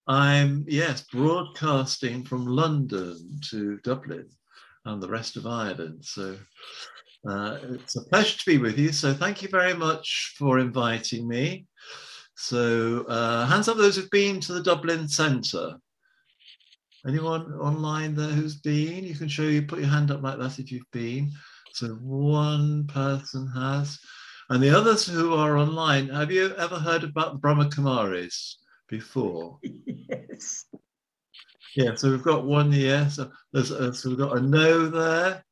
I'm yes, broadcasting from London to Dublin and the rest of Ireland. So it's a pleasure to be with you. So thank you very much for inviting me. So hands up those who've been to the Dublin Centre. Anyone online there who's been? You can put your hand up like that if you've been. So one person has. And the others who are online, have you ever heard about the Brahma Kumaris before? Yes. Yeah, so we've got one yes. So we've got a no there.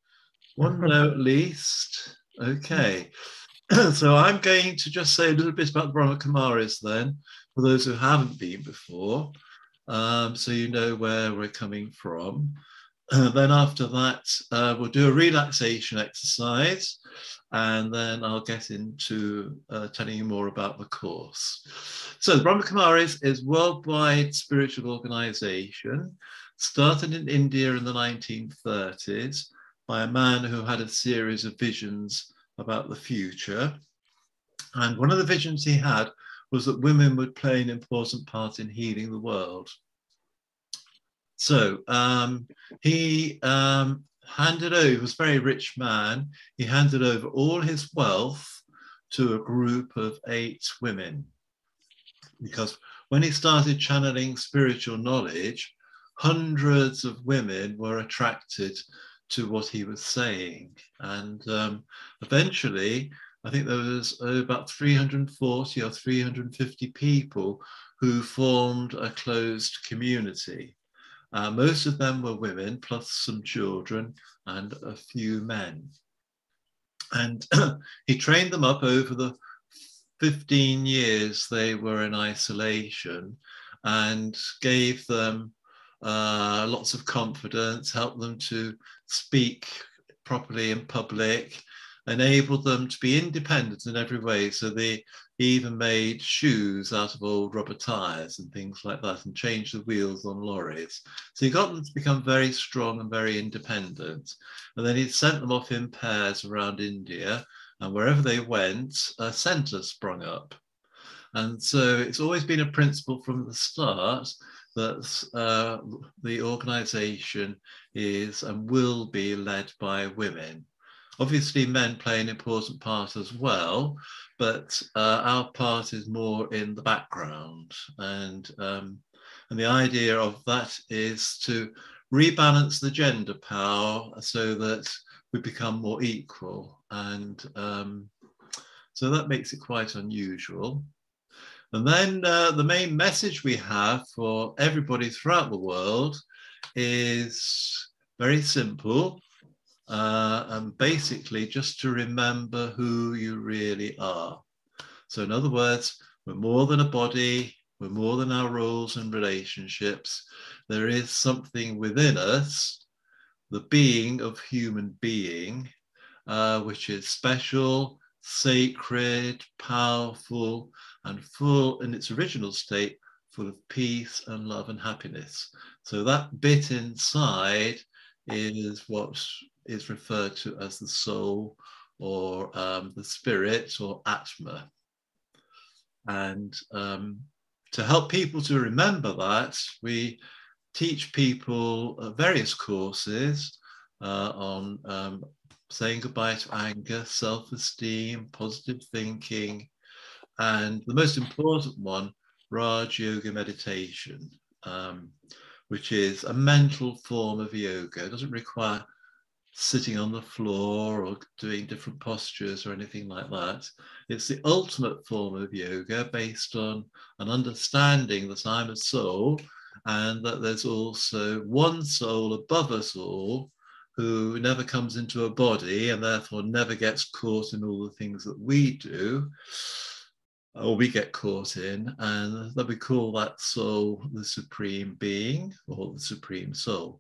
One no at least. Okay. So I'm going to just say a little bit about the Brahma Kumaris then, for those who haven't been before, so you know where we're coming from. Then after that, we'll do a relaxation exercise, and then I'll get into telling you more about the course. So the Brahma Kumaris is a worldwide spiritual organization, started in India in the 1930s by a man who had a series of visions about the future. And one of the visions he had was that women would play an important part in healing the world. So he handed over, he was a very rich man, he handed over all his wealth to a group of 8 women. Because when he started channeling spiritual knowledge, hundreds of women were attracted to what he was saying. And eventually, I think there was about 340 or 350 people who formed a closed community. Most of them were women, plus some children and a few men. And he trained them up over the 15 years they were in isolation, and gave them lots of confidence, helped them to speak properly in public, enabled them to be independent in every way. So he even made shoes out of old rubber tires and things like that, and changed the wheels on lorries. So he got them to become very strong and very independent. And then he sent them off in pairs around India, and wherever they went, a centre sprung up. And so it's always been a principle from the start that the organisation is and will be led by women. Obviously, men play an important part as well, but our part is more in the background. And the idea of that is to rebalance the gender power so that we become more equal. And so that makes it quite unusual. And then the main message we have for everybody throughout the world is very simple, and basically just to remember who you really are. So in other words, we're more than a body, we're more than our roles and relationships. There is something within us, the being of human being, which is special, sacred, powerful, and full in its original state, full of peace and love and happiness. So that bit inside is what is referred to as the soul, or the spirit, or Atma. And to help people to remember that, we teach people various courses on saying goodbye to anger, self-esteem, positive thinking, and the most important one, Raj Yoga meditation, which is a mental form of yoga. It doesn't require sitting on the floor or doing different postures or anything like that. It's the ultimate form of yoga based on an understanding that I'm a soul, and that there's also one soul above us all who never comes into a body and therefore never gets caught in all the things that we do, or we get caught in, and that we call that soul the supreme being, or the supreme soul.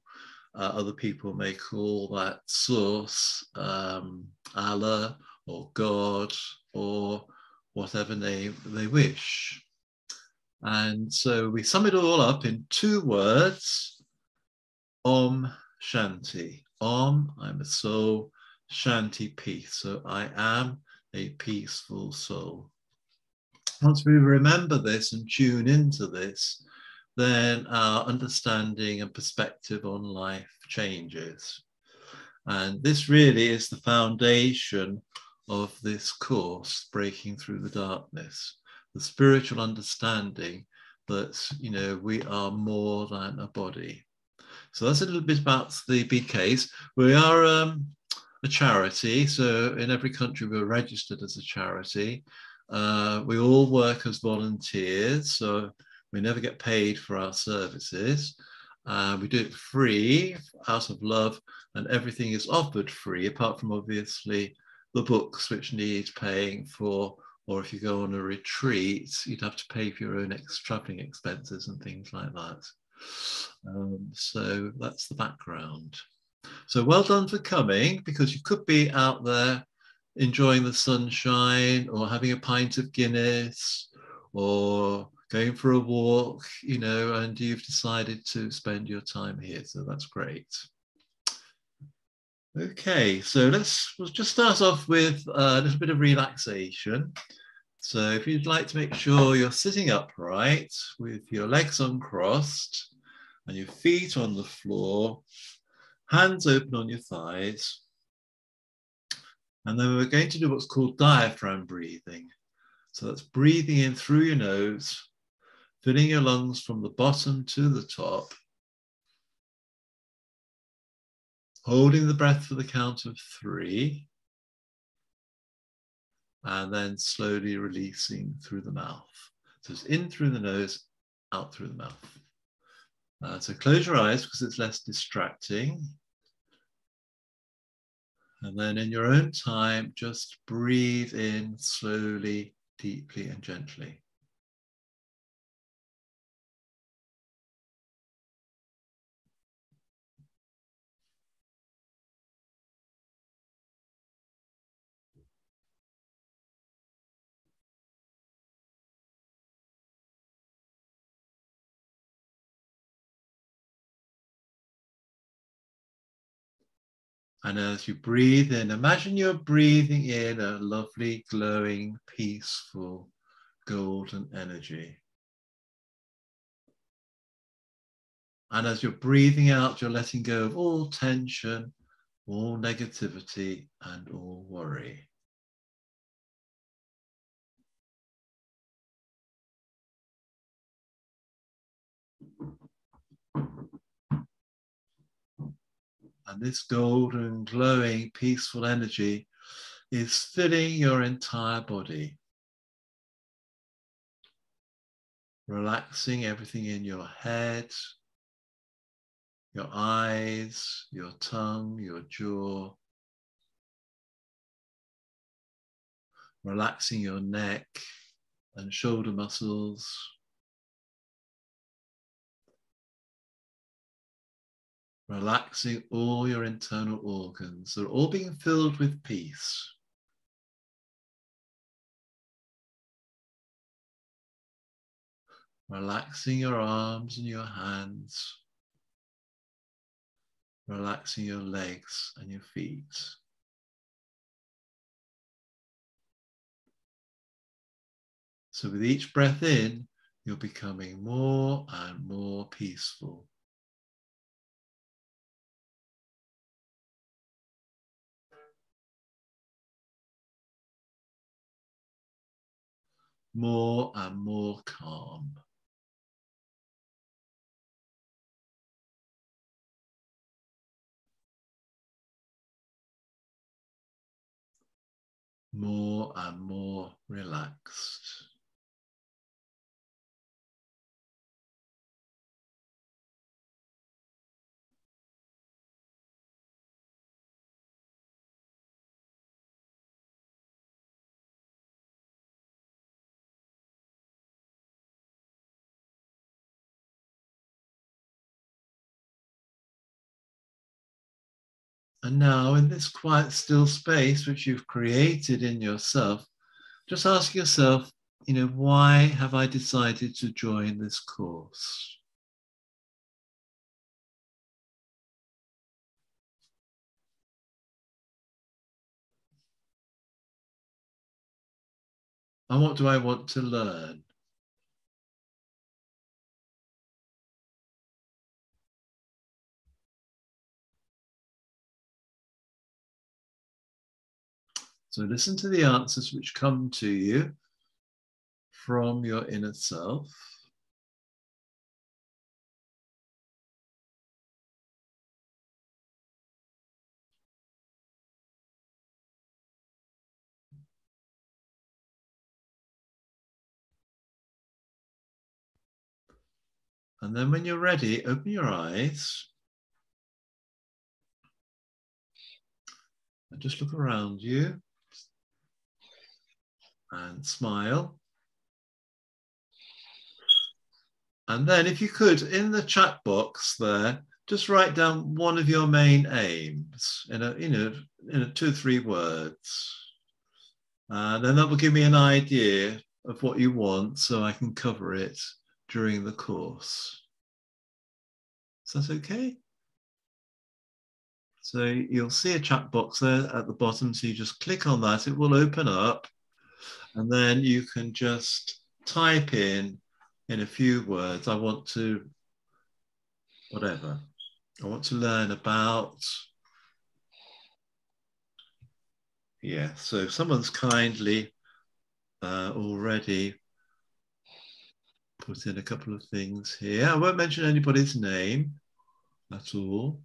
Other people may call that source Allah, or God, or whatever name they wish. And so we sum it all up in 2 words: Om Shanti. Om, I'm a soul; Shanti, peace. So I am a peaceful soul. Once we remember this and tune into this, then our understanding and perspective on life changes. And this really is the foundation of this course, Breaking Through the Darkness, the spiritual understanding that, we are more than a body. So that's a little bit about the BKs. We are a charity, so in every country we're registered as a charity. We all work as volunteers, so we never get paid for our services. We do it free, out of love, and everything is offered free, apart from obviously the books, which need paying for, or if you go on a retreat, you'd have to pay for your own traveling expenses and things like that. So that's the background. So well done for coming, because you could be out there enjoying the sunshine or having a pint of Guinness or going for a walk, and you've decided to spend your time here. So that's great. Okay, so we'll just start off with a little bit of relaxation. So if you'd like to make sure you're sitting upright with your legs uncrossed and your feet on the floor, hands open on your thighs. And then we're going to do what's called diaphragm breathing. So that's breathing in through your nose, filling your lungs from the bottom to the top, holding the breath for the count of 3, and then slowly releasing through the mouth. So it's in through the nose, out through the mouth. So close your eyes because it's less distracting. And then in your own time, just breathe in slowly, deeply, and gently. And as you breathe in, imagine you're breathing in a lovely, glowing, peaceful, golden energy. And as you're breathing out, you're letting go of all tension, all negativity, and all worry. And this golden, glowing, peaceful energy is filling your entire body, relaxing everything in your head, your eyes, your tongue, your jaw, relaxing your neck and shoulder muscles, relaxing all your internal organs. They're all being filled with peace. Relaxing your arms and your hands, relaxing your legs and your feet. So with each breath in, you're becoming more and more peaceful. More and more calm. More and more relaxed. And now in this quiet, still space which you've created in yourself, just ask yourself, why have I decided to join this course? And what do I want to learn? So listen to the answers which come to you from your inner self. And then when you're ready, open your eyes and just look around you and smile. And then if you could, in the chat box there, just write down one of your main aims in a 2 or 3 words. And then that will give me an idea of what you want so I can cover it during the course. Is that okay? So you'll see a chat box there at the bottom. So you just click on that, it will open up, and then you can just type in a few words, I want to, whatever, I want to learn about. Yeah, so someone's kindly already put in a couple of things here. I won't mention anybody's name at all.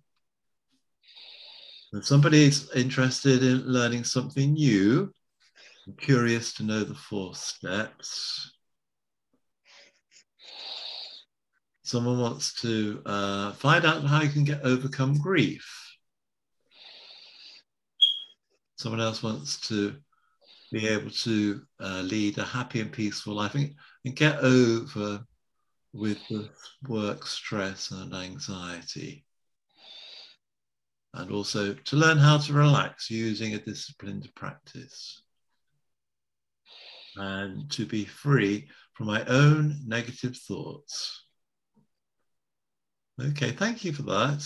If somebody's interested in learning something new, I'm curious to know the 4 steps. Someone wants to find out how you can overcome grief. Someone else wants to be able to lead a happy and peaceful life and get over with the work stress and anxiety. And also to learn how to relax using a disciplined practice. And to be free from my own negative thoughts. Okay, thank you for that.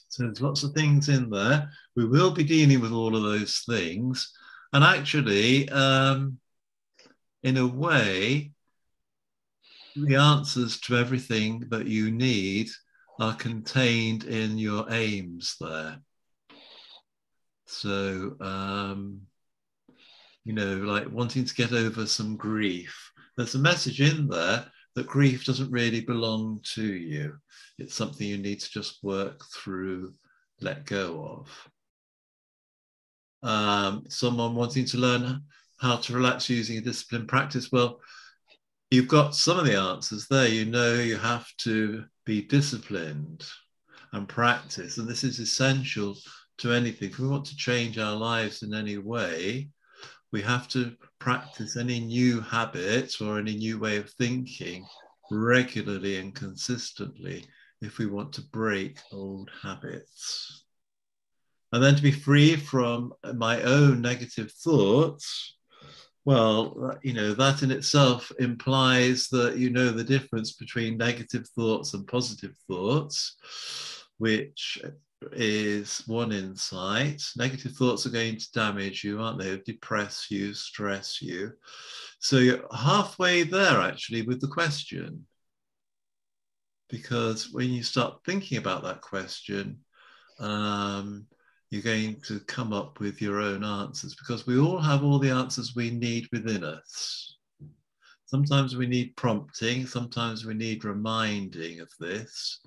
So there's lots of things in there. We will be dealing with all of those things. And actually, in a way, the answers to everything that you need are contained in your aims there. So, like wanting to get over some grief. There's a message in there that grief doesn't really belong to you. It's something you need to just work through, let go of. Someone wanting to learn how to relax using a disciplined practice. Well, you've got some of the answers there. You know you have to be disciplined and practice. And this is essential to anything. If we want to change our lives in any way, we have to practice any new habits or any new way of thinking regularly and consistently if we want to break old habits. And then to be free from my own negative thoughts, well, that in itself implies that you know the difference between negative thoughts and positive thoughts, which is one insight. Negative thoughts are going to damage you, aren't they? Depress you, stress you. So you're halfway there actually with the question. Because when you start thinking about that question, you're going to come up with your own answers, because we all have all the answers we need within us. Sometimes we need prompting, sometimes we need reminding of this,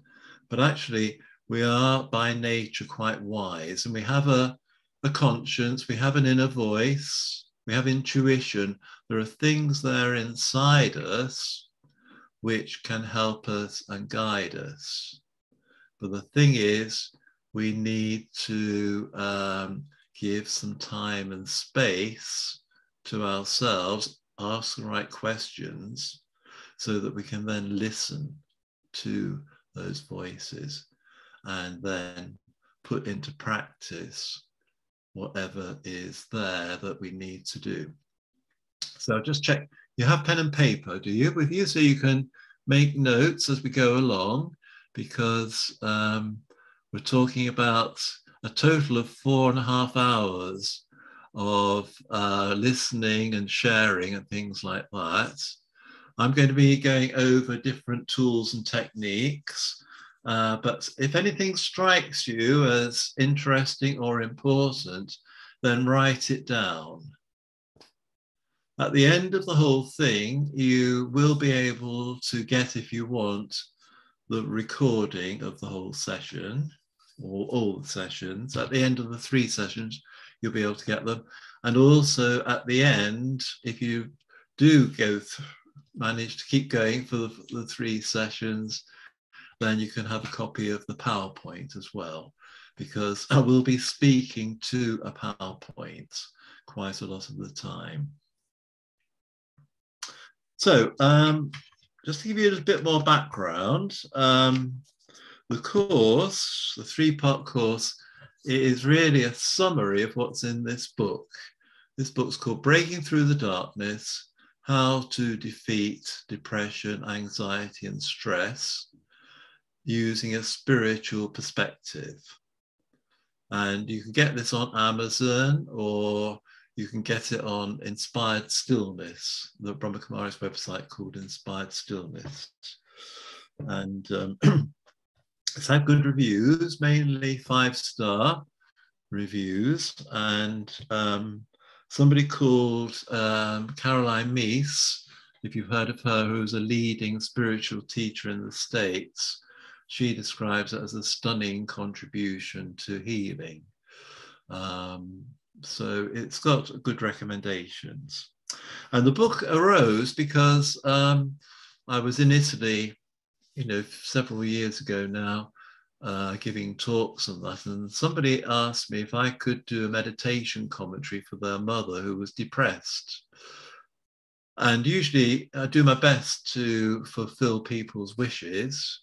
but actually we are by nature quite wise, and we have a conscience, we have an inner voice, we have intuition. There are things there inside us which can help us and guide us. But the thing is, we need to give some time and space to ourselves, ask the right questions, so that we can then listen to those voices and then put into practice whatever is there that we need to do. So just check, you have pen and paper, do you, with you, so you can make notes as we go along, because we're talking about a total of 4.5 hours of listening and sharing and things like that. I'm going to be going over different tools and techniques, but if anything strikes you as interesting or important, then write it down. At the end of the whole thing, you will be able to get, if you want, the recording of the whole session, or all the sessions. At the end of the 3 sessions, you'll be able to get them. And also at the end, if you do manage to keep going for the 3 sessions, then you can have a copy of the PowerPoint as well, because I will be speaking to a PowerPoint quite a lot of the time. So just to give you a bit more background, the course, the 3-part course, is really a summary of what's in this book. This book's called Breaking Through the Darkness: How to Defeat Depression, Anxiety, and Stress Using a Spiritual Perspective. And you can get this on Amazon, or you can get it on Inspired Stillness, the Brahma Kumari's website called Inspired Stillness. And it's had good reviews, mainly 5-star reviews. And somebody called Caroline Meese, if you've heard of her, who's a leading spiritual teacher in the States, she describes it as a stunning contribution to healing. So it's got good recommendations. And the book arose because I was in Italy, several years ago now, giving talks and that, and somebody asked me if I could do a meditation commentary for their mother who was depressed. And usually I do my best to fulfill people's wishes.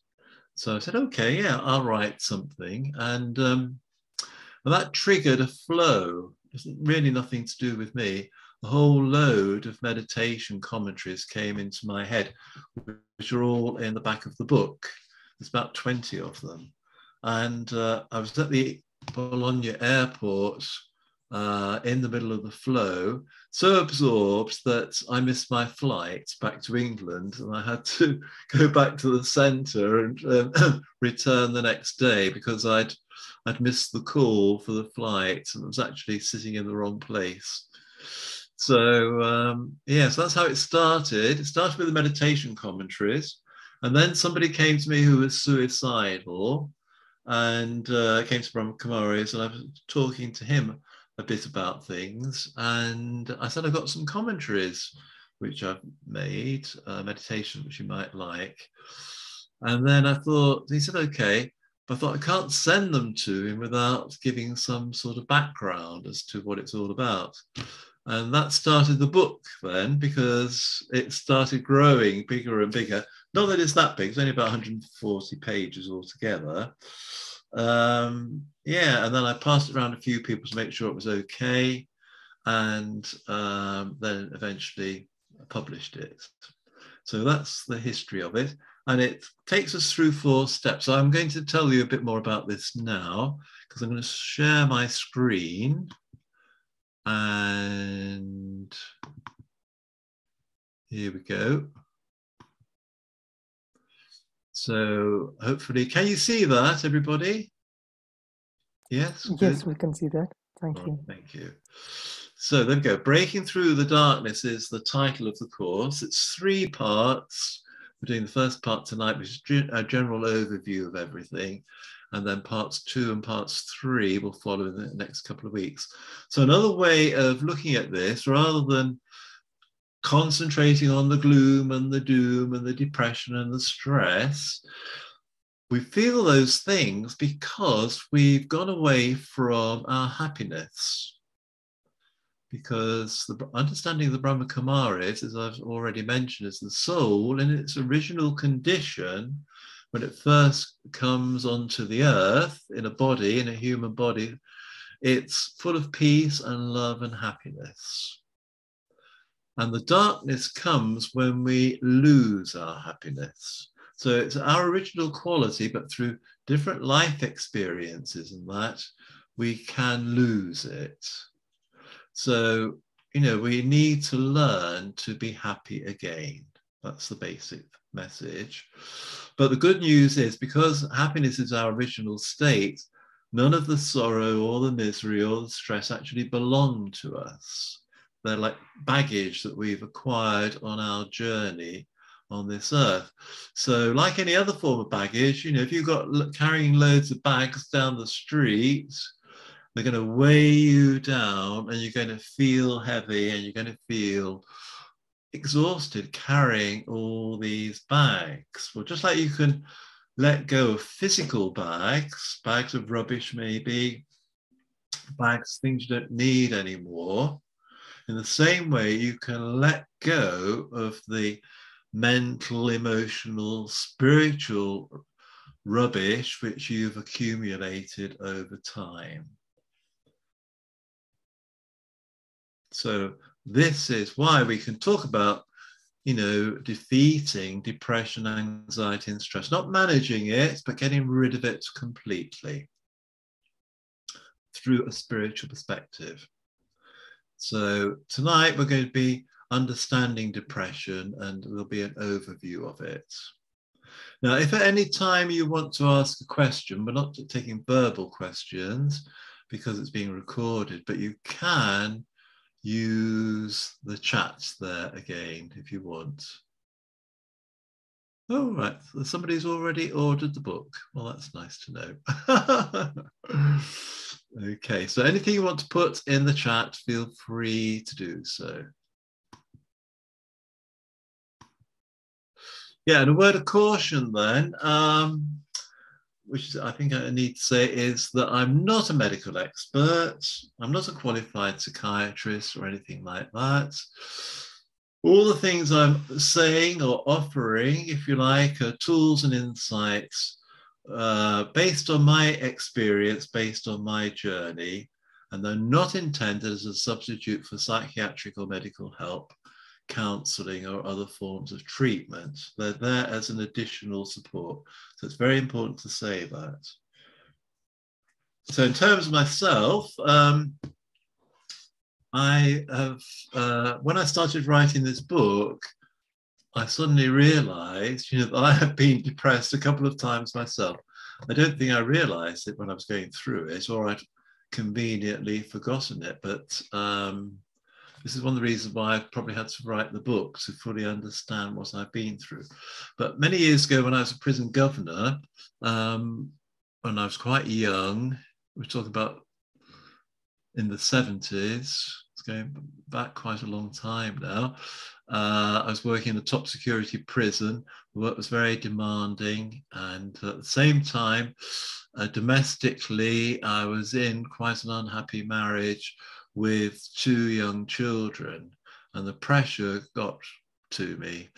So I said, okay, yeah, I'll write something. And that triggered a flow. It's really nothing to do with me. A whole load of meditation commentaries came into my head, which are all in the back of the book. There's about 20 of them. And I was at the Bologna airport in the middle of the flow, so absorbed that I missed my flight back to England, and I had to go back to the centre and return the next day because I'd missed the call for the flight and I was actually sitting in the wrong place. So yeah, so that's how it started. It started with the meditation commentaries, and then somebody came to me who was suicidal and came to Brahma Kumari's, and I was talking to him a bit about things, and I said, I've got some commentaries which I've made, meditation which you might like. And then I thought, he said, okay, but I thought I can't send them to him without giving some sort of background as to what it's all about. And that started the book then, because it started growing bigger and bigger. Not that it's that big, it's only about 140 pages altogether. Yeah, and then I passed it around a few people to make sure it was okay, and then eventually published it. So that's the history of it, and it takes us through 4 steps. So I'm going to tell you a bit more about this now, because I'm going to share my screen, and here we go. So hopefully, can you see that, everybody? Yes? Yes, we can see that. Thank you. Thank you. So there we go. Breaking Through the Darkness is the title of the course. It's 3 parts. We're doing the first part tonight, which is a general overview of everything. And then parts 2 and parts 3 will follow in the next couple of weeks. So another way of looking at this, rather than concentrating on the gloom and the doom and the depression and the stress, we feel those things because we've gone away from our happiness. Because the understanding of the Brahma Kumaris, as I've already mentioned, is the soul in its original condition, when it first comes onto the earth in a body, in a human body, it's full of peace and love and happiness. And the darkness comes when we lose our happiness. So it's our original quality, but through different life experiences and that, we can lose it. So, you know, we need to learn to be happy again. That's the basic message. But the good news is, because happiness is our original state, none of the sorrow or the misery or the stress actually belong to us. They're like baggage that we've acquired on our journey on this earth. So like any other form of baggage, you know, if you've got carrying loads of bags down the street, they're going to weigh you down, and you're going to feel heavy, and you're going to feel exhausted carrying all these bags. Well, just like you can let go of physical bags, bags of rubbish maybe, bags, things you don't need anymore, in the same way you can let go of the mental, emotional, spiritual rubbish which you've accumulated over time. So this is why we can talk about, you know, defeating depression, anxiety, and stress, not managing it, but getting rid of it completely through a spiritual perspective. So tonight we're going to be understanding depression, and there'll be an overview of it. Now, if at any time you want to ask a question, we're not taking verbal questions because it's being recorded, but you can use the chats there again if you want. Oh, right. Somebody's already ordered the book. Well, that's nice to know. Okay, so anything you want to put in the chat, feel free to do so. Yeah, and a word of caution then, which I think I need to say, is that I'm not a medical expert. I'm not a qualified psychiatrist or anything like that. All the things I'm saying or offering, if you like, are tools and insights based on my experience, based on my journey, and they're not intended as a substitute for psychiatric or medical help, counseling, or other forms of treatment. They're there as an additional support. So it's very important to say that. So in terms of myself, I have, when I started writing this book, I suddenly realized, you know, that I had been depressed a couple of times myself. I don't think I realized it when I was going through it, or I'd conveniently forgotten it. But this is one of the reasons why I've probably had to write the book, to fully understand what I've been through. But many years ago, when I was a prison governor, when I was quite young, we're talking about in the 70s, it's going back quite a long time now. I was working in a top security prison. The work was very demanding, and at the same time, domestically, I was in quite an unhappy marriage with 2 young children, and the pressure got to me,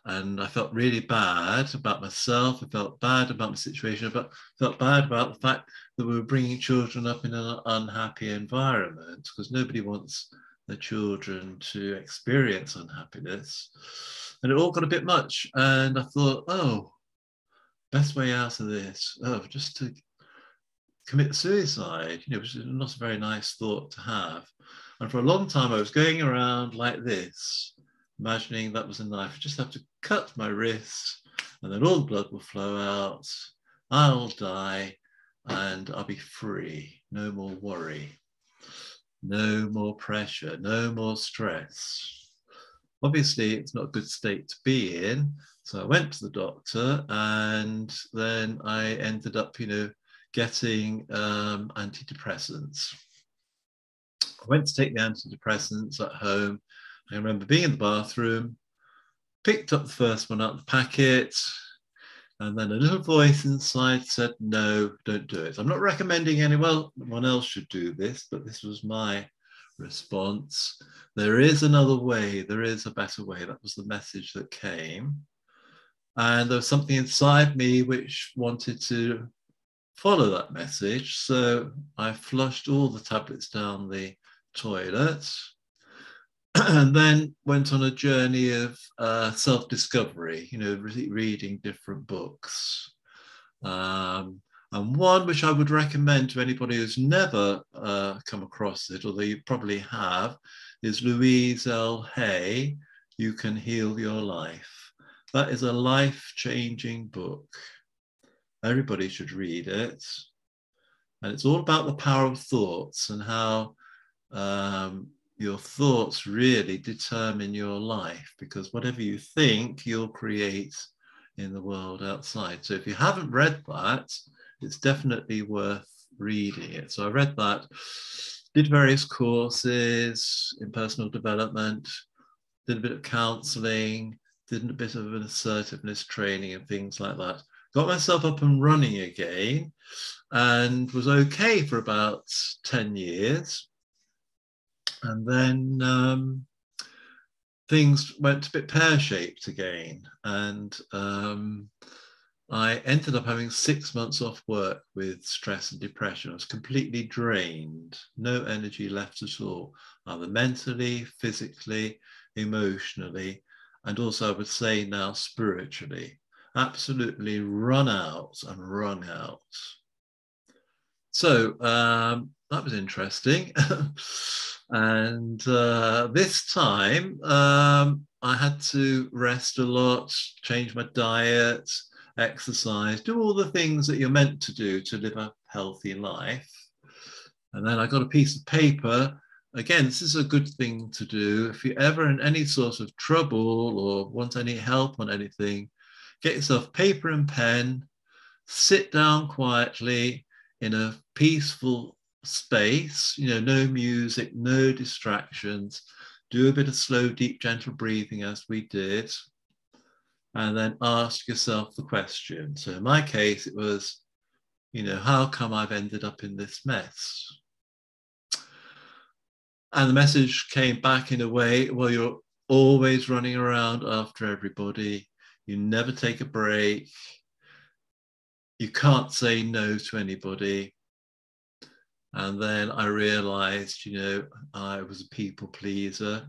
and I felt really bad about myself. I felt bad about my situation, but felt bad about the fact that we were bringing children up in an unhappy environment, because nobody wants their children to experience unhappiness. And it all got a bit much, and I thought, oh, best way out of this, oh, just to commit suicide, you know, which is not a very nice thought to have. And for a long time, I was going around like this, imagining that was a knife. I just have to cut my wrist, and then all the blood will flow out. I'll die, and I'll be free. No more worry, no more pressure, no more stress. Obviously, it's not a good state to be in. So I went to the doctor, and then I ended up, you know, getting antidepressants. I went to take the antidepressants at home. I remember being in the bathroom, picked up the first one out of the packet, and then a little voice inside said, no, don't do it. I'm not recommending anyone else should do this, but this was my response. There is another way. There is a better way. That was the message that came. And there was something inside me which wanted to follow that message. So I flushed all the tablets down the toilet, and then went on a journey of self-discovery, you know, reading different books. And one which I would recommend to anybody who's never come across it, although you probably have, is Louise L. Hay, You Can Heal Your Life. That is a life-changing book. Everybody should read it. And it's all about the power of thoughts and how your thoughts really determine your life, because whatever you think, you'll create in the world outside. So if you haven't read that, it's definitely worth reading it. So I read that, did various courses in personal development, did a bit of counseling, did a bit of an assertiveness training and things like that. Got myself up and running again and was okay for about 10 years. And then things went a bit pear-shaped again. And I ended up having 6 months off work with stress and depression. I was completely drained, no energy left at all, either mentally, physically, emotionally, and also I would say now spiritually. Absolutely run out and wrung out. So that was interesting. And this time I had to rest a lot, change my diet, exercise, do all the things that you're meant to do to live a healthy life. And then I got a piece of paper. Again, this is a good thing to do. If you're ever in any sort of trouble or want any help on anything, get yourself paper and pen, sit down quietly in a peaceful space, no music, no distractions, do a bit of slow, deep, gentle breathing as we did, and then ask yourself the question. So in my case, it was, how come I've ended up in this mess? And the message came back in a way, well, you're always running around after everybody. You never take a break. You can't say no to anybody. And then I realized, I was a people pleaser.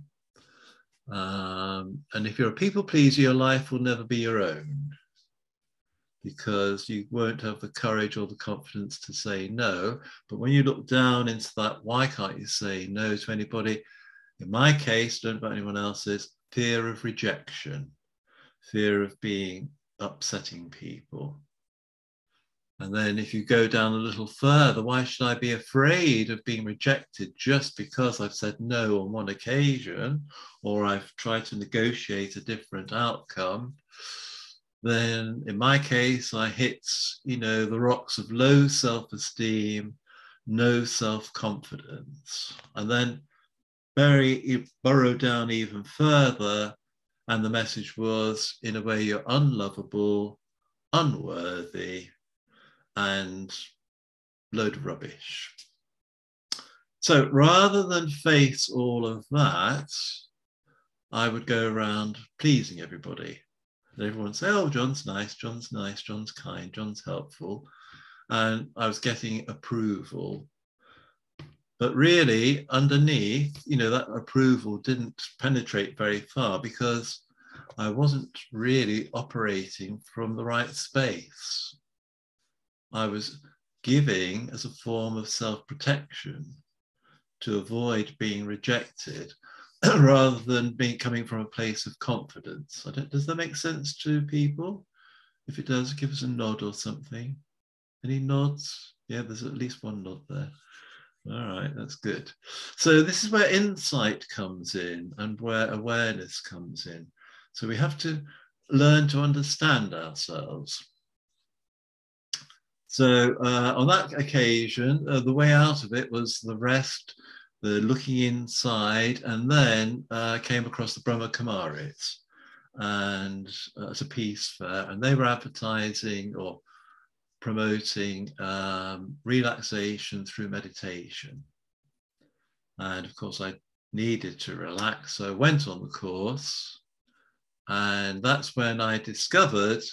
And if you're a people pleaser, your life will never be your own, because you won't have the courage or the confidence to say no. But when you look down into that, why can't you say no to anybody? In my case, don't know about anyone else's, fear of rejection, fear of being upsetting people. And then if you go down a little further, why should I be afraid of being rejected just because I've said no on one occasion, or I've tried to negotiate a different outcome? Then in my case, I hit, the rocks of low self-esteem, no self-confidence. And then burrow down even further, and the message was, in a way, you're unlovable, unworthy, and load of rubbish. So rather than face all of that, I would go around pleasing everybody. And everyone would say, oh, John's nice, John's kind, John's helpful. And I was getting approval. But really, underneath, that approval didn't penetrate very far, because I wasn't really operating from the right space. I was giving as a form of self-protection to avoid being rejected, rather than coming from a place of confidence. Does that make sense to people? If it does, give us a nod or something. Any nods? Yeah, there's at least one nod there. All right, that's good. So this is where insight comes in and where awareness comes in. So we have to learn to understand ourselves. So on that occasion, the way out of it was the rest, the looking inside, and then came across the Brahma Kumaris and at a peace fair, and they were advertising or promoting relaxation through meditation. And of course, I needed to relax, so I went on the course, and that's when I discovered,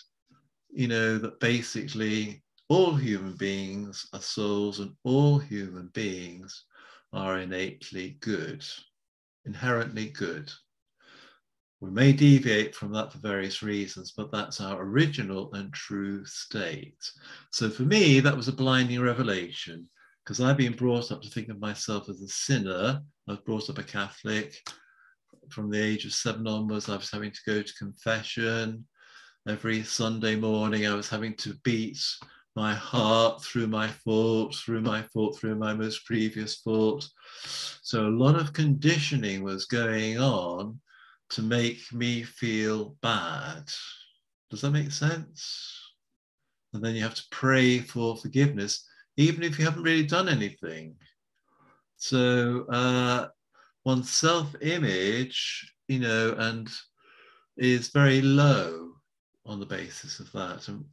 that basically all human beings are souls, and all human beings are innately good, inherently good. We may deviate from that for various reasons, but that's our original and true state. So for me, that was a blinding revelation, because I've been brought up to think of myself as a sinner. I was brought up a Catholic. From the age of 7 onwards, I was having to go to confession. Every Sunday morning, I was having to beat my heart through my fault, through my most previous fault. So a lot of conditioning was going on to make me feel bad. Does that make sense? And then you have to pray for forgiveness, even if you haven't really done anything. So one's self-image, and is very low on the basis of that. And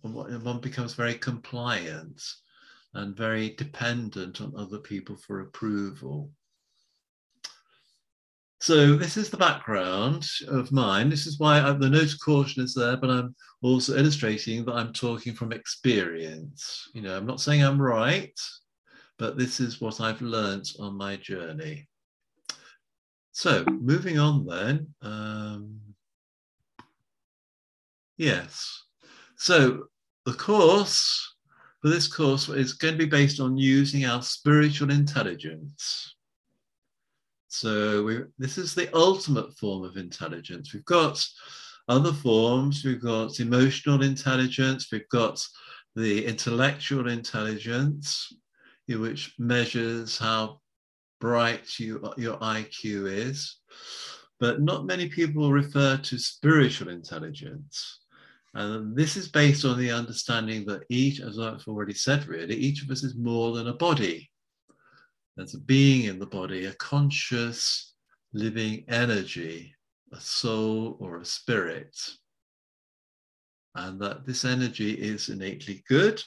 one becomes very compliant and very dependent on other people for approval. So this is the background of mine. This is why the note of caution is there, but I'm also illustrating that I'm talking from experience. I'm not saying I'm right, but this is what I've learned on my journey. So moving on then. Yes. So the course for this course is going to be based on using our spiritual intelligence. So this is the ultimate form of intelligence. We've got other forms. We've got emotional intelligence. We've got the intellectual intelligence, which measures how bright your IQ is. But not many people refer to spiritual intelligence. And this is based on the understanding that each, as I've already said, really, each of us is more than a body. There's a being in the body, a conscious living energy, a soul or a spirit. And that this energy is innately good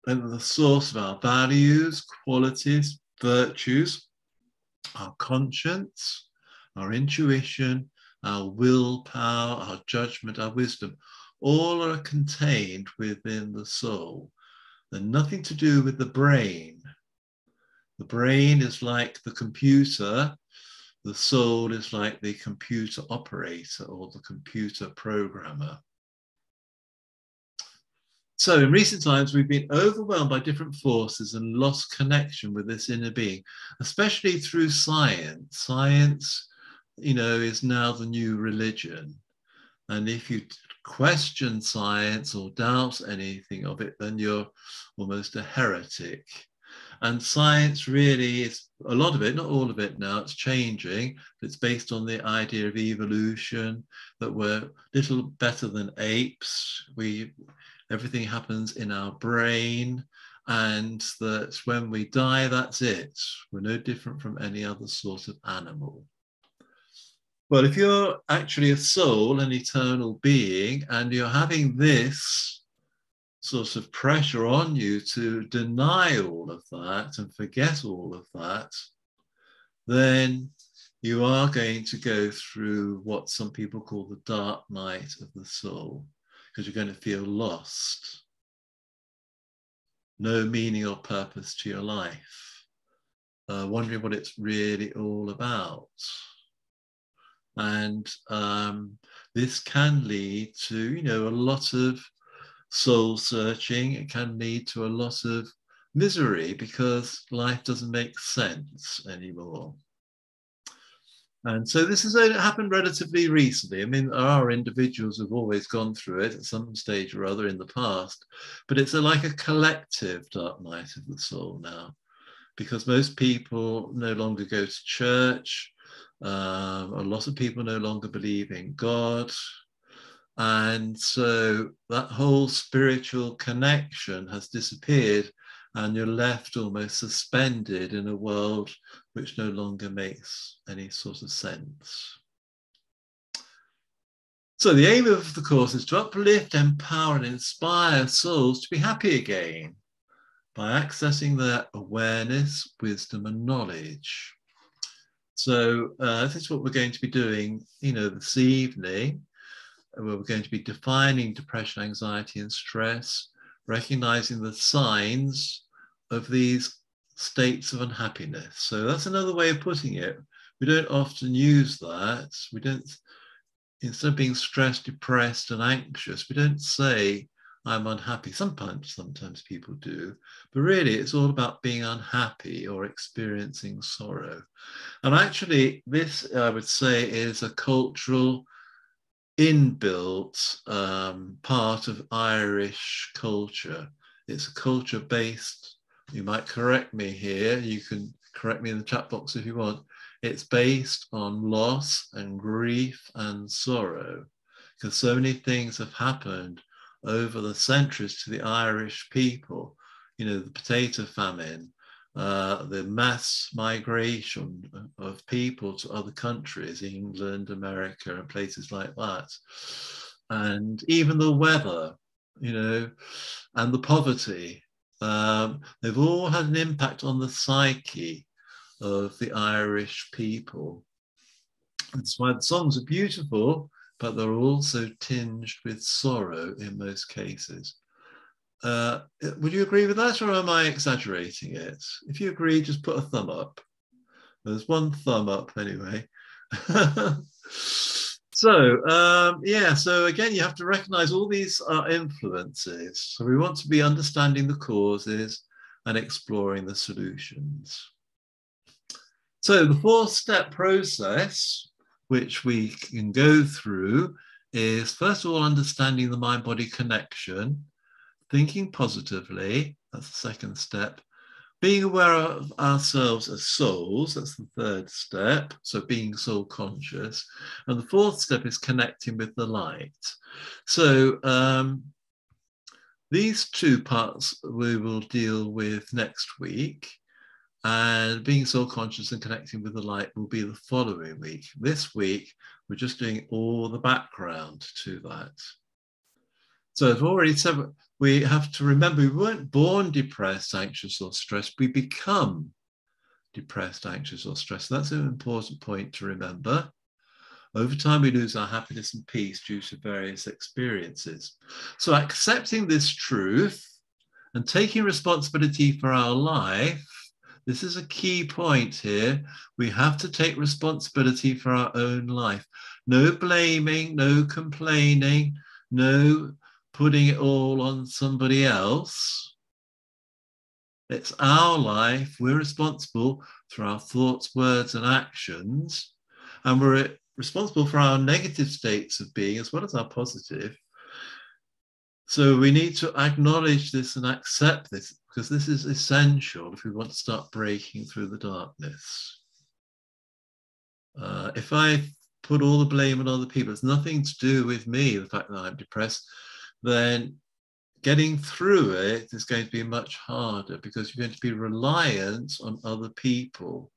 and the source of our values, qualities, virtues, our conscience, our intuition, our willpower, our judgment, our wisdom, all are contained within the soul. They're nothing to do with the brain. The brain is like the computer. The soul is like the computer operator or the computer programmer. So in recent times, we've been overwhelmed by different forces and lost connection with this inner being, especially through science. Science, is now the new religion. And if you question science or doubt anything of it, then you're almost a heretic. And science really is, a lot of it, not all of it now, it's changing. It's based on the idea of evolution, that we're little better than apes. Everything happens in our brain, and that when we die, that's it. We're no different from any other sort of animal. Well, if you're actually a soul, an eternal being, and you're having this sort of pressure on you to deny all of that and forget all of that, then you are going to go through what some people call the dark night of the soul, because you're going to feel lost, no meaning or purpose to your life, wondering what it's really all about. And this can lead to, a lot of soul searching. It can lead to a lot of misery because life doesn't make sense anymore. And so this has happened relatively recently. I mean, there are individuals who've always gone through it at some stage or other in the past, but it's like a collective dark night of the soul now, because most people no longer go to church. A lot of people no longer believe in God. And so that whole spiritual connection has disappeared, and you're left almost suspended in a world which no longer makes any sort of sense. So the aim of the course is to uplift, empower, and inspire souls to be happy again by accessing their awareness, wisdom, and knowledge. So this is what we're going to be doing, this evening, where we're going to be defining depression, anxiety, and stress, recognizing the signs of these states of unhappiness. So that's another way of putting it. we don't often use that. We don't, instead of being stressed, depressed, and anxious, we don't say, I'm unhappy. Sometimes people do, but really it's all about being unhappy or experiencing sorrow. And actually, this, I would say, is a cultural inbuilt part of Irish culture. It's a culture based, you might correct me here, you can correct me in the chat box if you want, it's based on loss and grief and sorrow, because so many things have happened over the centuries to the Irish people. You know, the potato famine, the mass migration of people to other countries, England, America, and places like that. And even the weather, you know, and the poverty, they've all had an impact on the psyche of the Irish people. That's why the songs are beautiful, but they're also tinged with sorrow in most cases. Would you agree with that, or am I exaggerating it? If you agree, just put a thumb up. There's one thumb up anyway. So again, you have to recognize all these influences. So we want to be understanding the causes and exploring the solutions. So the 4-step process, which we can go through, is first of all understanding the mind-body connection, thinking positively, that's the second step, being aware of ourselves as souls, that's the 3rd step, so being soul conscious, and the 4th step is connecting with the light. So these 2 parts we will deal with next week, and being soul conscious and connecting with the light will be the following week. This week, we're just doing all the background to that. So I've already said, we have to remember we weren't born depressed, anxious, or stressed. We become depressed, anxious, or stressed. That's an important point to remember. Over time, we lose our happiness and peace due to various experiences. So accepting this truth and taking responsibility for our life, this is a key point here. We have to take responsibility for our own life. No blaming, no complaining, no putting it all on somebody else. It's our life. We're responsible for our thoughts, words, and actions. And we're responsible for our negative states of being as well as our positive. So we need to acknowledge this and accept this, because this is essential if we want to start breaking through the darkness. If I put all the blame on other people, it's nothing to do with me, the fact that I'm depressed, then getting through it is going to be much harder, because you're going to be reliant on other people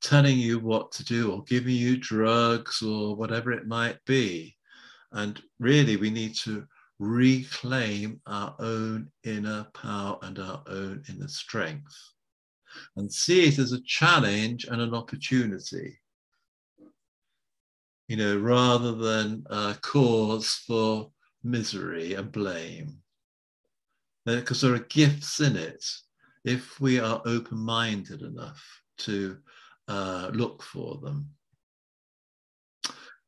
telling you what to do or giving you drugs or whatever it might be. And really, we need to reclaim our own inner power and our own inner strength and see it as a challenge and an opportunity, you know, rather than a cause for misery and blame, because there are gifts in it if we are open-minded enough to look for them.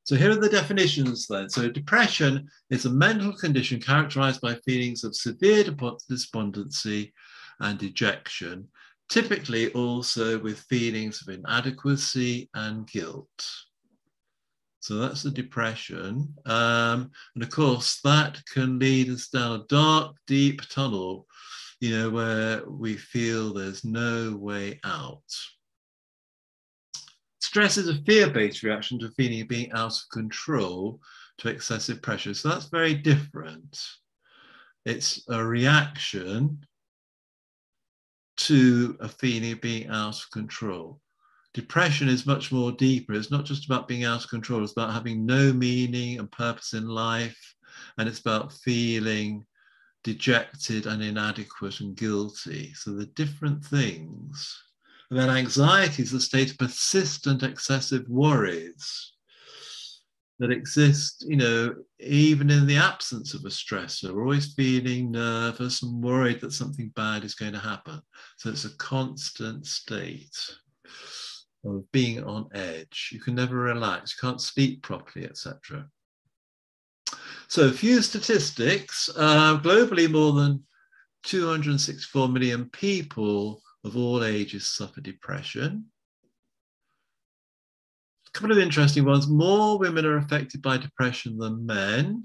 So here are the definitions then. So depression is a mental condition characterized by feelings of severe despondency and dejection, typically also with feelings of inadequacy and guilt. So that's the depression. And of course, that can lead us down a dark, deep tunnel, you know, where we feel there's no way out. Stress is a fear-based reaction to a feeling of being out of control to excessive pressure. So that's very different. It's a reaction to a feeling of being out of control. Depression is much more deeper. It's not just about being out of control. It's about having no meaning and purpose in life. And it's about feeling dejected and inadequate and guilty. So the different things. And then anxiety is a state of persistent excessive worries that exist, you know, even in the absence of a stressor. We're always feeling nervous and worried that something bad is going to happen. So it's a constant state. of being on edge. You can never relax, you can't sleep properly, etc. So a few statistics. Globally, more than 264 million people of all ages suffer depression. A couple of interesting ones. More women are affected by depression than men.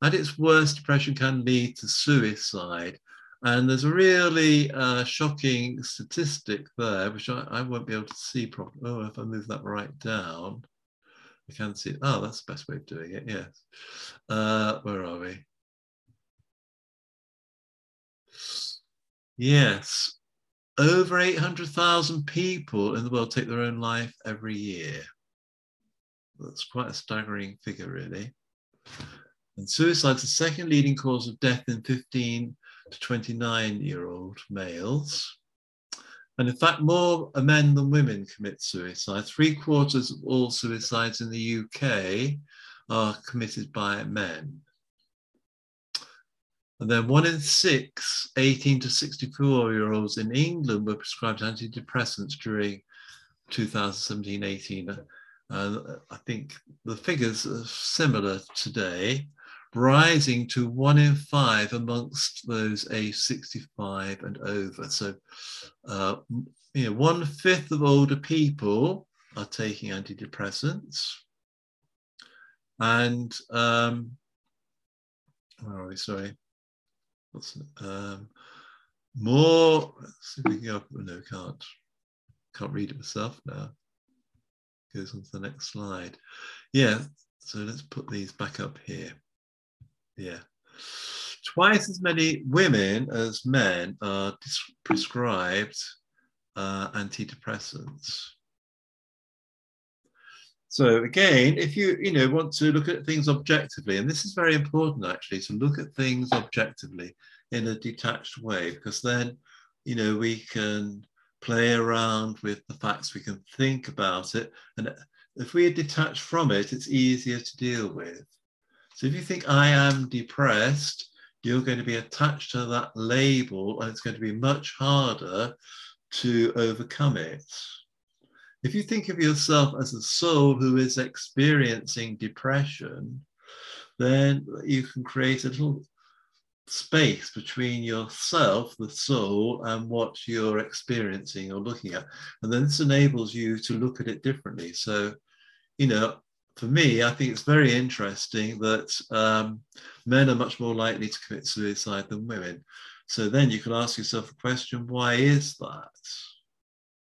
At its worst, depression can lead to suicide. And there's a really shocking statistic there, which I won't be able to see properly. Oh, if I move that right down, I can see it. Oh, that's the best way of doing it, yes. Where are we? Yes, over 800,000 people in the world take their own life every year. That's quite a staggering figure, really. And suicide is the second leading cause of death in 15 to 29-year-old males. And in fact, more men than women commit suicide. 3/4 of all suicides in the UK are committed by men. And then 1 in 6 18 to 64-year-olds in England were prescribed antidepressants during 2017-18. I think the figures are similar today, rising to 1 in 5 amongst those aged 65 and over. So, 1/5 of older people are taking antidepressants. And, where are we? Sorry. More, let's see if we can go up. No, can't read it myself now. Goes on to the next slide. Yeah, so let's put these back up here. Yeah. Twice as many women as men are prescribed antidepressants. So again, if you want to look at things objectively, and this is very important actually, to look at things objectively in a detached way, because then we can play around with the facts, we can think about it, and if we are detached from it, it's easier to deal with. So if you think I am depressed, you're going to be attached to that label, and it's going to be much harder to overcome it. If you think of yourself as a soul who is experiencing depression, then you can create a little space between yourself, the soul, and what you're experiencing or looking at. And then this enables you to look at it differently. So, for me, I think it's very interesting that men are much more likely to commit suicide than women. So then you can ask yourself the question, why is that?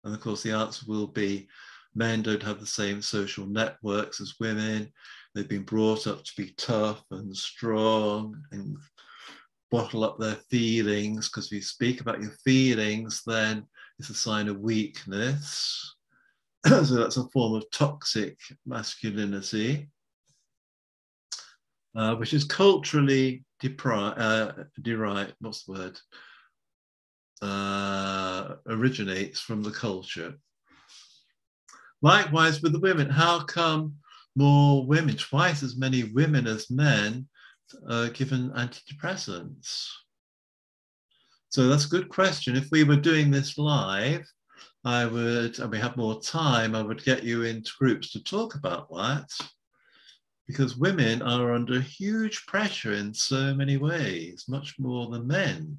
And of course, the answer will be men don't have the same social networks as women. They've been brought up to be tough and strong and bottle up their feelings, because if you speak about your feelings, then it's a sign of weakness. So that's a form of toxic masculinity, which is culturally derived, what's the word? Originates from the culture. Likewise with the women, how come more women, twice as many women as men, are given antidepressants? So that's a good question. If we were doing this live, and we have more time, I would get you into groups to talk about that, because women are under huge pressure in so many ways, much more than men.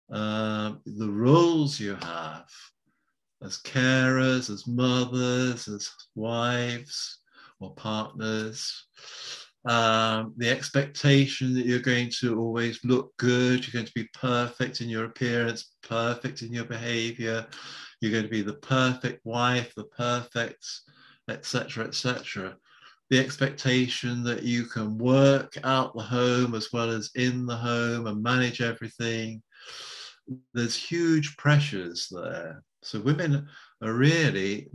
The roles you have as carers, as mothers, as wives or partners, the expectation that you're going to always look good, you're going to be perfect in your appearance, perfect in your behavior, you're going to be the perfect wife, the perfect, etc., etc. The expectation that you can work out the home as well as in the home and manage everything. There's huge pressures there. So women are really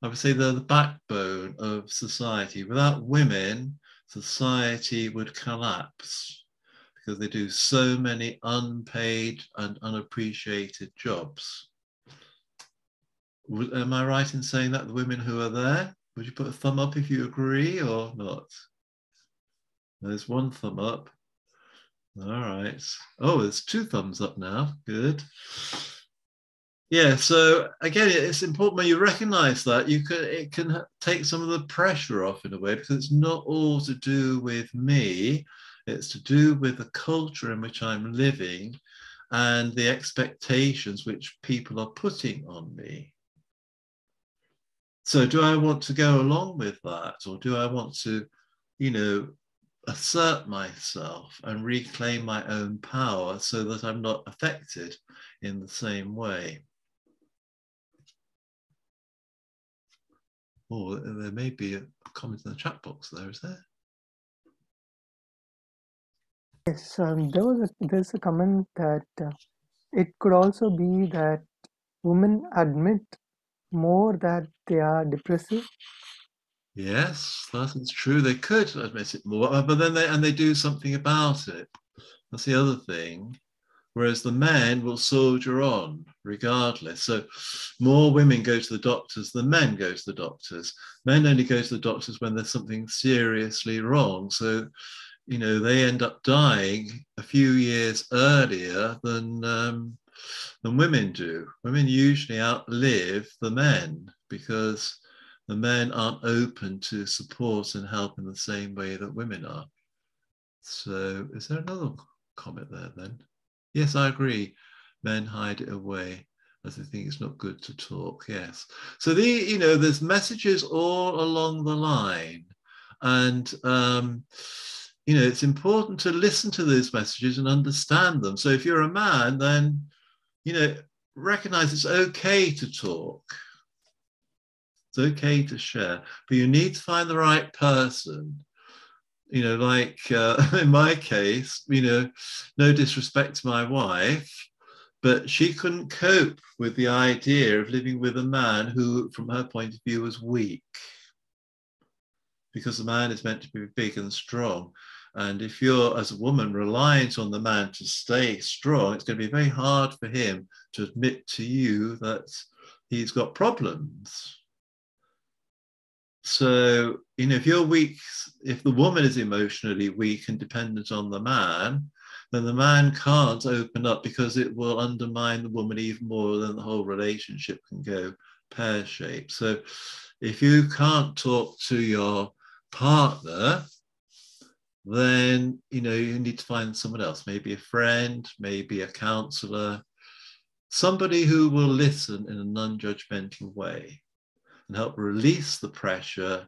I would say they're the backbone of society. Without women, society would collapse, because they do so many unpaid and unappreciated jobs. Am I right in saying that, the women who are there? Would you put a thumb up if you agree or not? There's one thumb up. All right. Oh, there's 2 thumbs up now. Good. Yeah, so again, it's important when you recognize that it can take some of the pressure off in a way, because it's not all to do with me, it's to do with the culture in which I'm living and the expectations which people are putting on me. So do I want to go along with that, or do I want to, you know, assert myself and reclaim my own power so that I'm not affected in the same way? Oh, there may be a comment in the chat box there, is there? Yes, there's a comment that it could also be that women admit more that they are depressive. Yes, that's true. They could admit it more, but then they do something about it. That's the other thing. Whereas the men will soldier on regardless. So more women go to the doctors than men go to the doctors. Men only go to the doctors when there's something seriously wrong. So, you know, they end up dying a few years earlier than women do. Women usually outlive the men because the men aren't open to support and help in the same way that women are. So is there another comment there then? Yes, I agree. Men hide it away as they think it's not good to talk. Yes. So there's messages all along the line, and it's important to listen to those messages and understand them. So if you're a man, then recognize it's okay to talk. It's okay to share, but you need to find the right person. Like in my case, no disrespect to my wife, but she couldn't cope with the idea of living with a man who, from her point of view, was weak. Because the man is meant to be big and strong. And if you're, as a woman, reliant on the man to stay strong, it's going to be very hard for him to admit to you that he's got problems. So, if you're weak, if the woman is emotionally weak and dependent on the man, then the man can't open up because it will undermine the woman even more than the whole relationship can go pear-shaped. So if you can't talk to your partner, then, you need to find someone else, maybe a friend, maybe a counselor, somebody who will listen in a non-judgmental way and help release the pressure.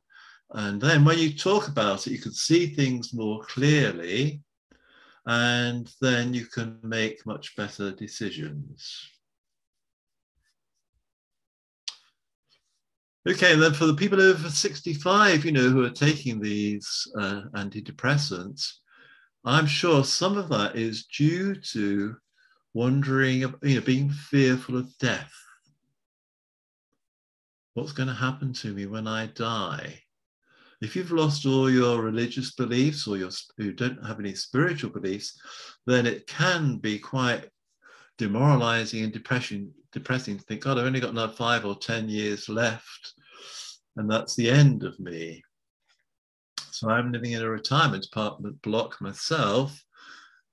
And then when you talk about it, you can see things more clearly, and then you can make much better decisions. Okay, and then for the people over 65, who are taking these antidepressants, I'm sure some of that is due to wondering, being fearful of death. What's going to happen to me when I die? If you've lost all your religious beliefs, or you don't have any spiritual beliefs, then it can be quite demoralizing and depressing to think, God, I've only got another 5 or 10 years left, and that's the end of me. So I'm living in a retirement apartment block myself.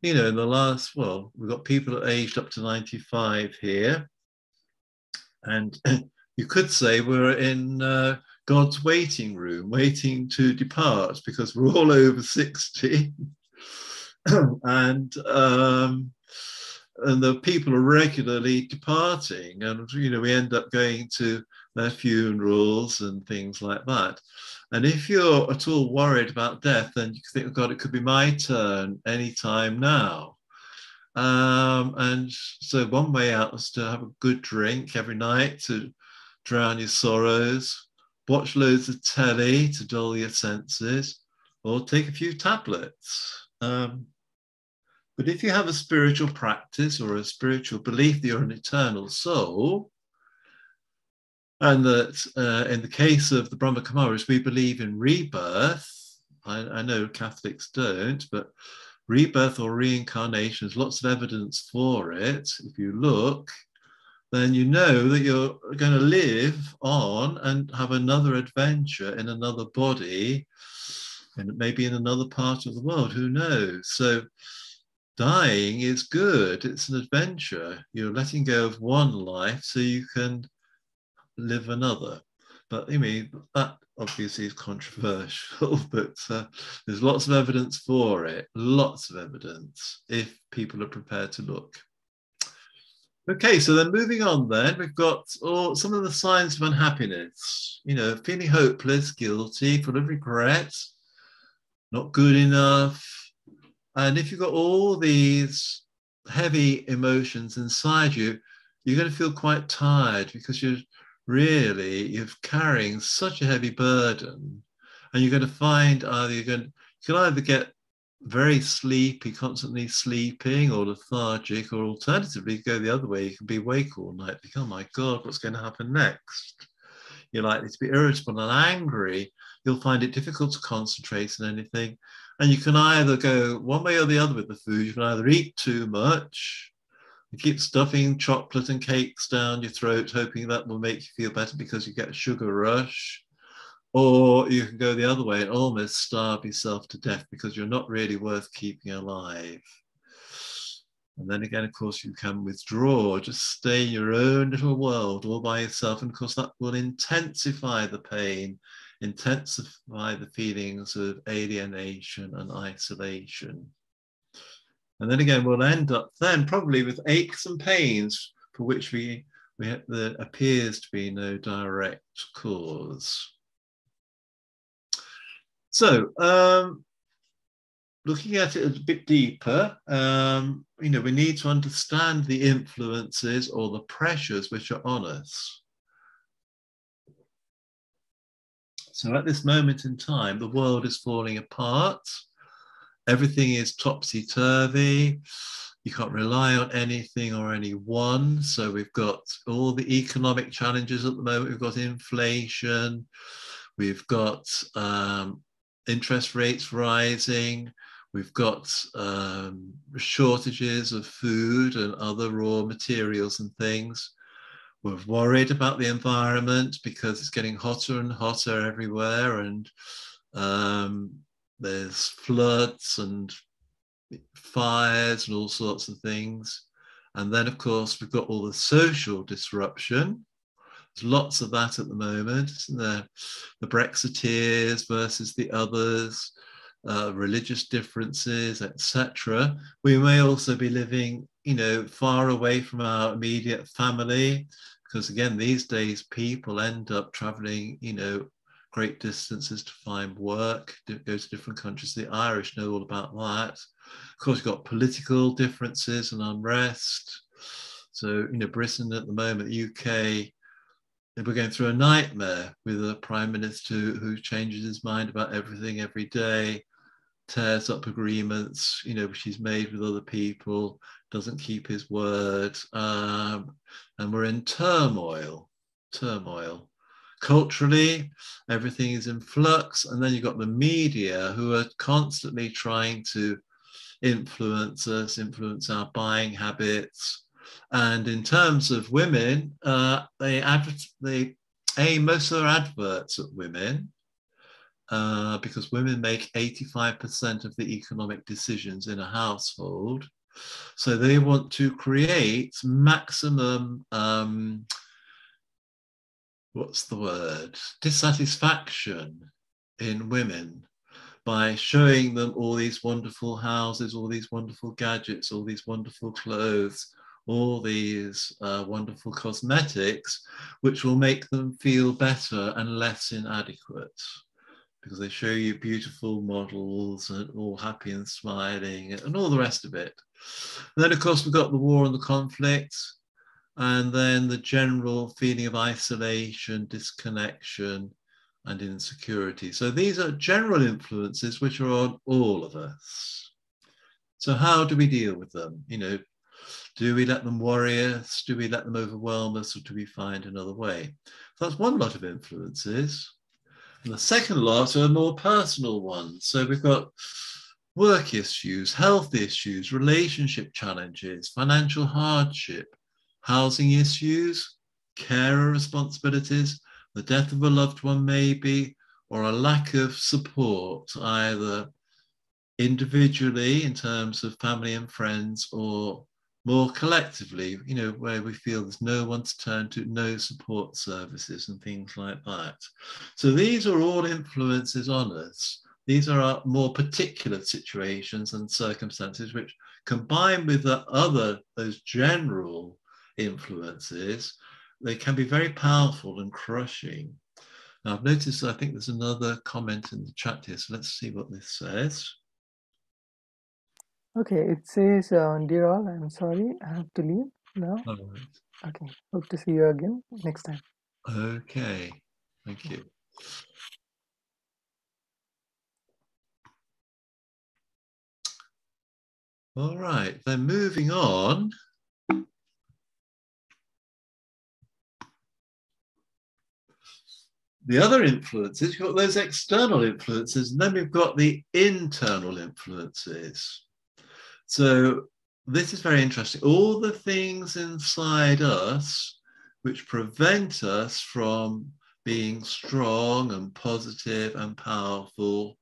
In the last, we've got people aged up to 95 here. And you could say we're in God's waiting room, waiting to depart, because we're all over 60. and the people are regularly departing, and we end up going to their funerals and things like that. And if you're at all worried about death, then you think, oh God, it could be my turn anytime now. And so one way out is to have a good drink every night to drown your sorrows, watch loads of telly to dull your senses, or take a few tablets. But if you have a spiritual practice or a spiritual belief that you're an eternal soul, and that in the case of the Brahma Kumaris, we believe in rebirth. I know Catholics don't, but rebirth or reincarnation, there's lots of evidence for it. If you look, then you know that you're going to live on and have another adventure in another body, and maybe in another part of the world, who knows? So dying is good. It's an adventure. You're letting go of one life so you can live another. But I mean, that obviously is controversial, but there's lots of evidence for it, lots of evidence, if people are prepared to look. Okay, so then moving on then, we've got some of the signs of unhappiness. You know, feeling hopeless, guilty, full of regret, not good enough. And if you've got all these heavy emotions inside you, you're going to feel quite tired because you're carrying such a heavy burden. And you're going to find you can either get very sleepy, constantly sleeping, or lethargic, or alternatively go the other way. You can be awake all night, think, oh my God, what's going to happen next? You're likely to be irritable and angry. You'll find it difficult to concentrate on anything. And you can either go one way or the other with the food. You can either eat too much, you keep stuffing chocolate and cakes down your throat, hoping that will make you feel better because you get a sugar rush. Or you can go the other way and almost starve yourself to death because you're not really worth keeping alive. And then again, of course, you can withdraw, just stay in your own little world all by yourself. And of course, that will intensify the pain, intensify the feelings of alienation and isolation. And then again, we'll end up then probably with aches and pains for which there appears to be no direct cause. So, looking at it a bit deeper, you know, we need to understand the influences or the pressures which are on us. So at this moment in time, the world is falling apart. Everything is topsy-turvy. You can't rely on anything or anyone. So we've got all the economic challenges at the moment. We've got inflation. We've got interest rates rising. We've got shortages of food and other raw materials and things. We're worried about the environment because it's getting hotter and hotter everywhere, and there's floods and fires and all sorts of things. And then, of course, we've got all the social disruption. There's lots of that at the moment. The Brexiteers versus the others, religious differences, etc. We may also be living, you know, far away from our immediate family, because again, these days people end up traveling, you know, great distances to find work, go to different countries. The Irish know all about that. Of course, you've got political differences and unrest. So, you know, Britain at the moment, the UK, we're going through a nightmare with a prime minister who changes his mind about everything every day, tears up agreements, you know, which he's made with other people, doesn't keep his word, and we're in turmoil. Culturally, everything is in flux, and then you've got the media who are constantly trying to influence us, influence our buying habits. And in terms of women, they aim most of their adverts at women, because women make 85% of the economic decisions in a household. So they want to create maximum, dissatisfaction in women by showing them all these wonderful houses, all these wonderful gadgets, all these wonderful clothes, all these wonderful cosmetics, which will make them feel better and less inadequate, because they show you beautiful models and all happy and smiling and all the rest of it. And then, of course, we've got the war and the conflict, and then the general feeling of isolation, disconnection, and insecurity. So these are general influences which are on all of us. So how do we deal with them? You know, do we let them worry us? Do we let them overwhelm us? Or do we find another way? So that's one lot of influences. And the second lot are more personal ones. So we've got work issues, health issues, relationship challenges, financial hardship, housing issues, carer responsibilities, the death of a loved one maybe, or a lack of support, either individually in terms of family and friends, or more collectively, you know, where we feel there's no one to turn to, no support services and things like that. So these are all influences on us. These are our more particular situations and circumstances, which combined with those general influences, they can be very powerful and crushing. Now I've noticed, I think there's another comment in the chat here, so let's see what this says. Okay, it says, dear all, I'm sorry, I have to leave now. All right. Okay, hope to see you again next time. Okay, thank you. All right, then moving on. The other influences, you've got those external influences, and then we've got the internal influences. So this is very interesting. All the things inside us which prevent us from being strong and positive and powerful,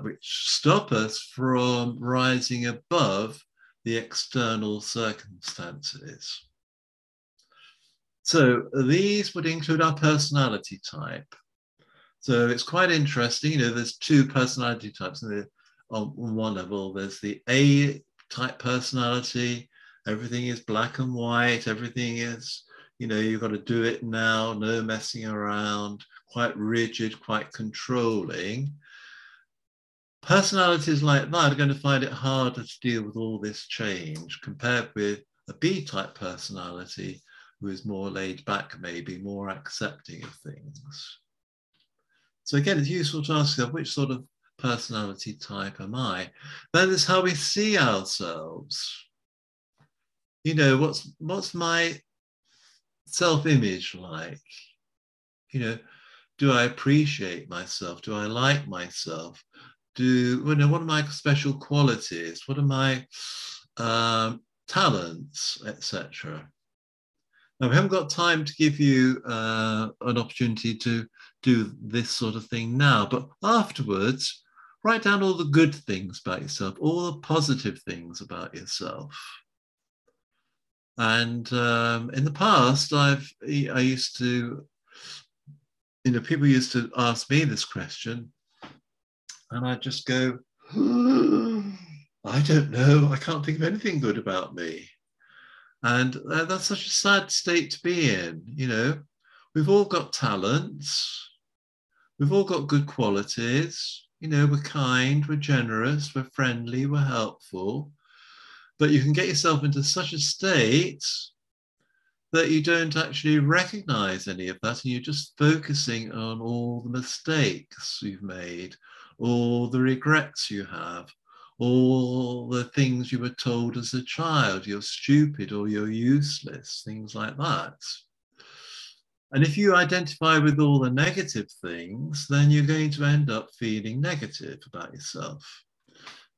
which stop us from rising above the external circumstances. So these would include our personality type. So it's quite interesting, you know, there's two personality types. On one level, there's the A-type personality. Everything is black and white. Everything is, you know, you've got to do it now, no messing around, quite rigid, quite controlling. Personalities like that are going to find it harder to deal with all this change compared with a B-type personality, who is more laid back, maybe more accepting of things. So again, it's useful to ask yourself, which sort of personality type am I? That is how we see ourselves. You know, what's my self-image like? You know, do I appreciate myself? Do I like myself? What are my special qualities? What are my talents, etc.? Now, we haven't got time to give you an opportunity to do this sort of thing now, but afterwards, write down all the good things about yourself, all the positive things about yourself. And in the past, I used to, you know, people used to ask me this question, and I'd just go, I don't know, I can't think of anything good about me. And that's such a sad state to be in, you know. We've all got talents. We've all got good qualities. You know, we're kind, we're generous, we're friendly, we're helpful. But you can get yourself into such a state that you don't actually recognize any of that, and you're just focusing on all the mistakes you've made, all the regrets you have, all the things you were told as a child, you're stupid or you're useless, things like that. And if you identify with all the negative things, then you're going to end up feeling negative about yourself.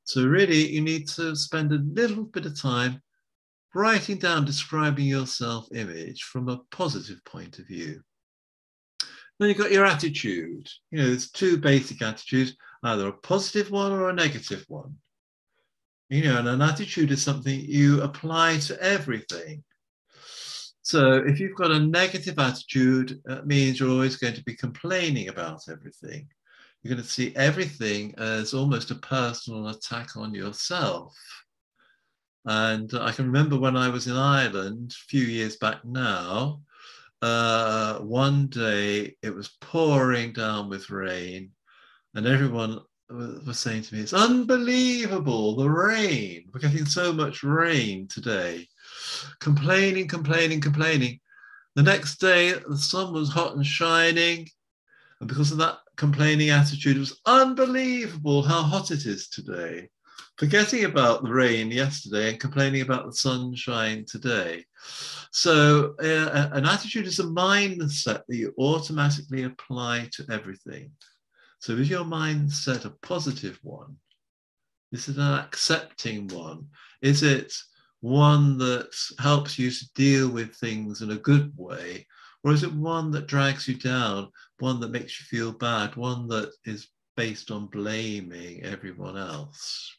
So really, you need to spend a little bit of time writing down, describing your self-image from a positive point of view. Then you've got your attitude. You know, there's two basic attitudes, either a positive one or a negative one. You know, and an attitude is something you apply to everything. So if you've got a negative attitude, that means you're always going to be complaining about everything. You're going to see everything as almost a personal attack on yourself. And I can remember when I was in Ireland a few years back now, one day it was pouring down with rain, and everyone was saying to me, it's unbelievable, the rain. We're getting so much rain today. Complaining. The next day, the sun was hot and shining. And because of that complaining attitude, it was unbelievable how hot it is today. Forgetting about the rain yesterday and complaining about the sunshine today. So an attitude is a mindset that you automatically apply to everything. So is your mindset a positive one? Is it an accepting one? Is it one that helps you to deal with things in a good way? Or is it one that drags you down, one that makes you feel bad, one that is based on blaming everyone else.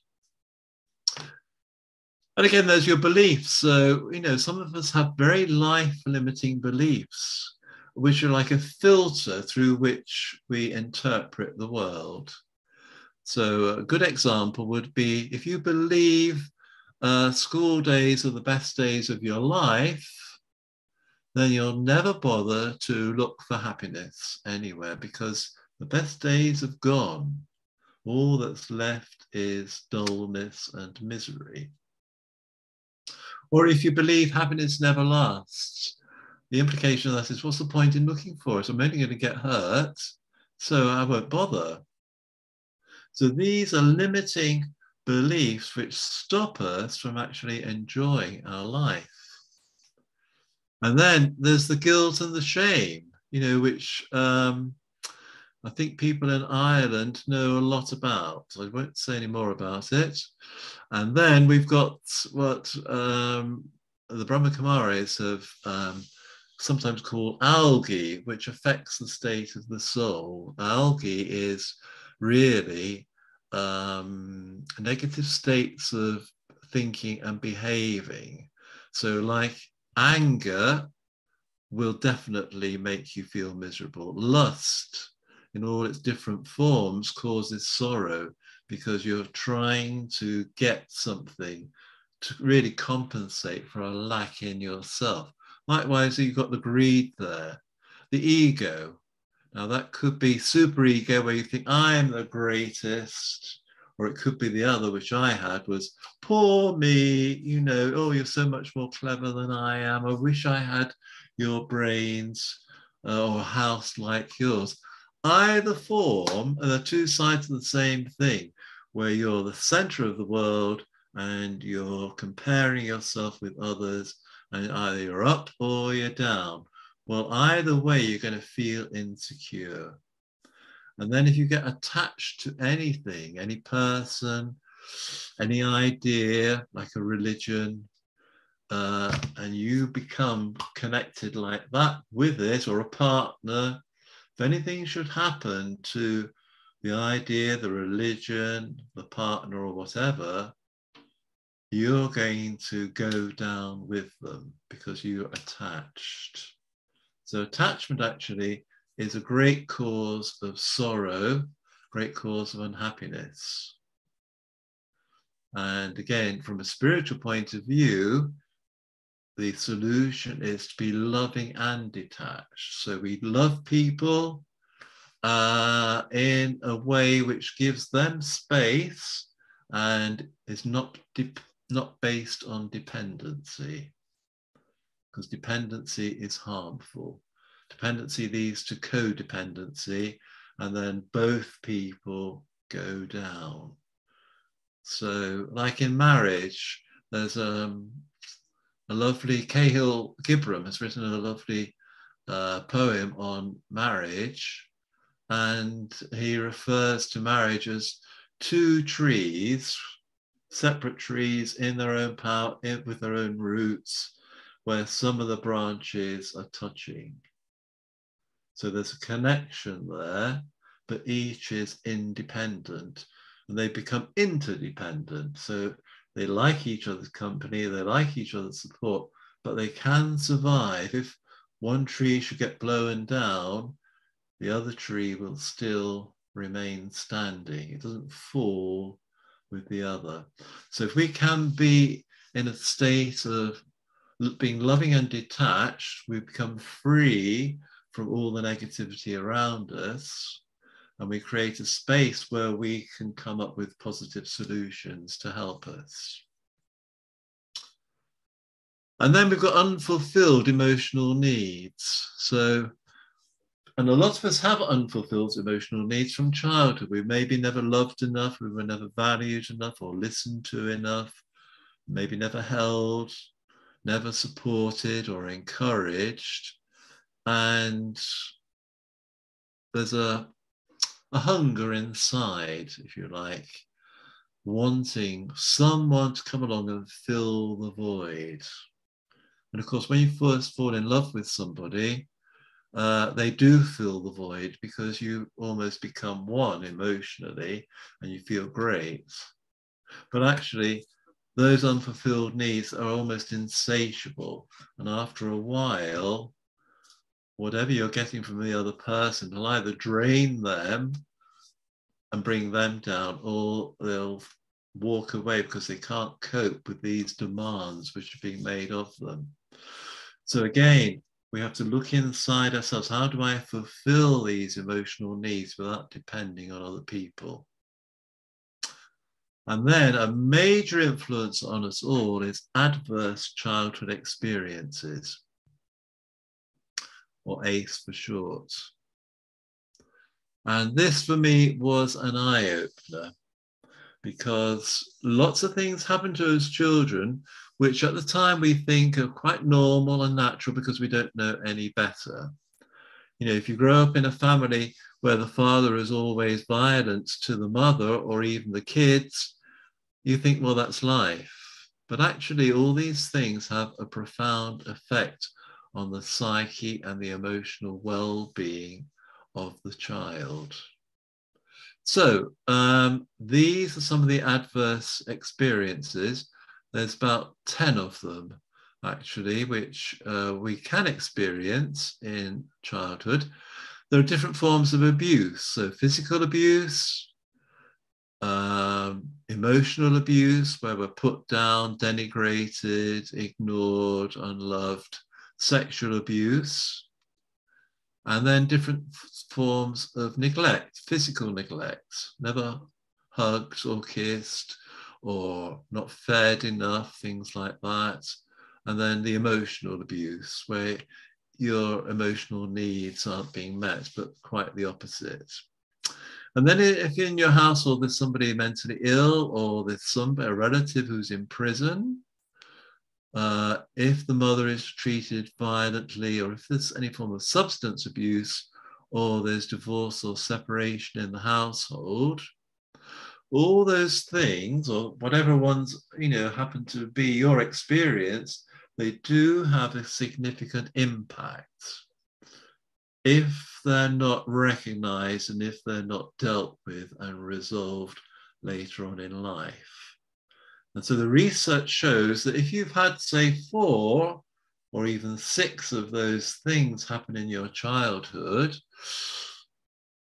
And again, there's your beliefs. So, some of us have very life-limiting beliefs, which are like a filter through which we interpret the world. So a good example would be if you believe school days are the best days of your life, then you'll never bother to look for happiness anywhere because the best days have gone. All that's left is dullness and misery. Or if you believe happiness never lasts, the implication of that is, what's the point in looking for it? I'm only going to get hurt, so I won't bother. So these are limiting beliefs which stop us from actually enjoying our life. And then there's the guilt and the shame, which I think people in Ireland know a lot about. I won't say any more about it. And then we've got what the Brahma Kumaris have sometimes called algae, which affects the state of the soul. Algae is really negative states of thinking and behaving. So like anger will definitely make you feel miserable. Lust in all its different forms causes sorrow because you're trying to get something to really compensate for a lack in yourself. Likewise, you've got the greed there, the ego. Now that could be super ego where you think I'm the greatest, or it could be the other, which I had, was poor me, oh, you're so much more clever than I am. I wish I had your brains or a house like yours. Either form are the two sides of the same thing, where you're the center of the world and you're comparing yourself with others, and either you're up or you're down. Well, either way, you're going to feel insecure. And then if you get attached to anything, any person, any idea, like a religion, and you become connected like that with it, or a partner, if anything should happen to the idea, the religion, the partner, or whatever, you're going to go down with them because you're attached. So attachment actually is a great cause of sorrow, great cause of unhappiness. And again, from a spiritual point of view, the solution is to be loving and detached. So we love people in a way which gives them space and is not based on dependency, because dependency is harmful. Dependency leads to codependency, and then both people go down. So like in marriage, there's a lovely, Cahill Gibram has written a lovely poem on marriage, and he refers to marriage as two trees, separate trees in their own power, with their own roots, where some of the branches are touching. So there's a connection there, but each is independent, and they become interdependent. So they like each other's company, they like each other's support, but they can survive. If one tree should get blown down, the other tree will still remain standing. It doesn't fall with the other. So if we can be in a state of being loving and detached, we become free from all the negativity around us, and we create a space where we can come up with positive solutions to help us. And then we've got unfulfilled emotional needs. So, and a lot of us have unfulfilled emotional needs from childhood. We maybe never loved enough, we were never valued enough or listened to enough, maybe never held, never supported or encouraged. And there's a hunger inside, if you like, wanting someone to come along and fill the void. And of course, when you first fall in love with somebody, they do fill the void because you almost become one emotionally and you feel great. But actually, those unfulfilled needs are almost insatiable. And after a while, whatever you're getting from the other person will either drain them and bring them down, or they'll walk away because they can't cope with these demands which are being made of them. So again, we have to look inside ourselves. How do I fulfill these emotional needs without depending on other people? And then a major influence on us all is adverse childhood experiences, or ACE for short. And this for me was an eye-opener, because lots of things happen to us children which at the time we think are quite normal and natural because we don't know any better. You know, if you grow up in a family where the father is always violent to the mother or even the kids, you think, well, that's life. But actually, all these things have a profound effect on the psyche and the emotional well-being of the child. So these are some of the adverse experiences. There's about 10 of them, actually, which we can experience in childhood. There are different forms of abuse. So physical abuse, emotional abuse, where we're put down, denigrated, ignored, unloved, sexual abuse, and then different forms of neglect, physical neglect, never hugged or kissed or not fed enough, things like that. And then the emotional abuse, where your emotional needs aren't being met, but quite the opposite. And then if in your household there's somebody mentally ill, or there's a relative who's in prison, if the mother is treated violently, or if there's any form of substance abuse, or there's divorce or separation in the household, all those things, or whatever ones, happen to be your experience, they do have a significant impact if they're not recognized and if they're not dealt with and resolved later on in life. And so the research shows that if you've had, say, 4 or even 6 of those things happen in your childhood,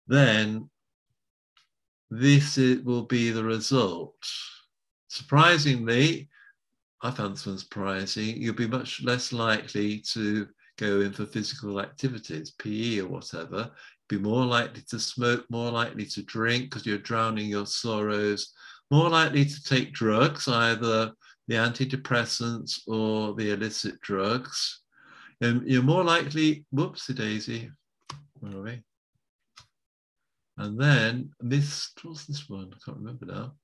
then this will be the result. Surprisingly, I found this one surprising, you'll be much less likely to go in for physical activities, PE or whatever, be more likely to smoke, more likely to drink because you're drowning your sorrows, more likely to take drugs, either the antidepressants or the illicit drugs. And you're more likely, whoopsie daisy, where are we? And then, what's this one? I can't remember now.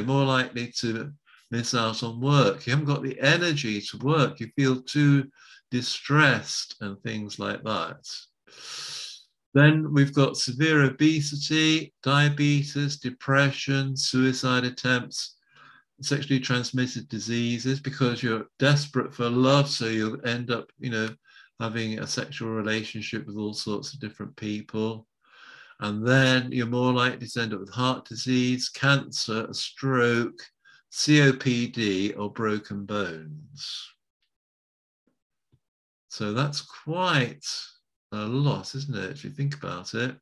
More likely to miss out on work. You haven't got the energy to work. You feel too distressed and things like that. Then we've got severe obesity, diabetes, depression, suicide attempts, sexually transmitted diseases, because you're desperate for love. So you'll end up, having a sexual relationship with all sorts of different people. And then you're more likely to end up with heart disease, cancer, a stroke, COPD, or broken bones. So that's quite a lot, isn't it, if you think about it?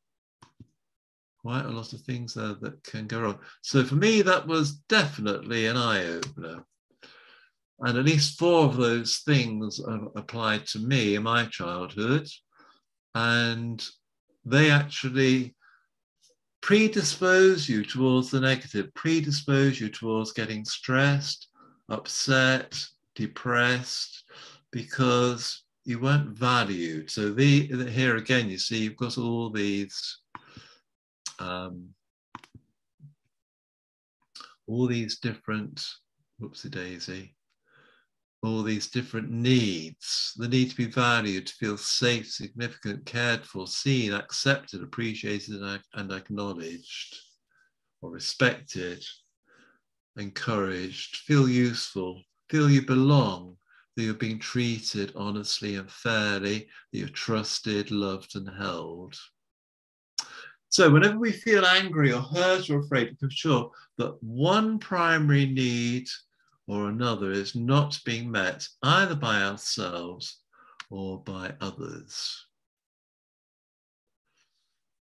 Quite a lot of things there that can go wrong. So for me, that was definitely an eye-opener. And at least 4 of those things applied to me in my childhood. And they actually predispose you towards the negative, predispose you towards getting stressed, upset, depressed, because you weren't valued. So here again, you see, you've got all these different, whoopsie daisy, all these different needs, the need to be valued, to feel safe, significant, cared for, seen, accepted, appreciated, and acknowledged, or respected, encouraged, feel useful, feel you belong, that you're being treated honestly and fairly, that you're trusted, loved, and held. So whenever we feel angry or hurt or afraid, we can be sure that one primary need or another is not being met either by ourselves or by others.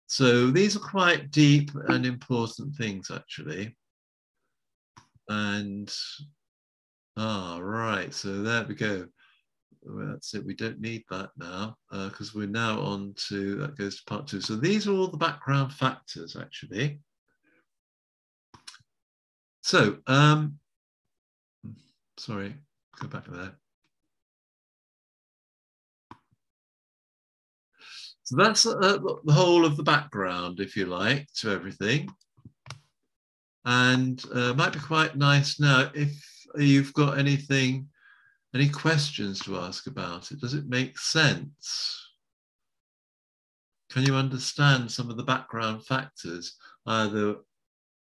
So these are quite deep and important things, actually. And, right, so there we go. Well, that's it, we don't need that now, because we're now on to, that goes to part 2. So these are all the background factors, actually. So, sorry, go back there. So that's the whole of the background, if you like, to everything. And might be quite nice now if you've got any questions to ask about it. Does it make sense? Can you understand some of the background factors, either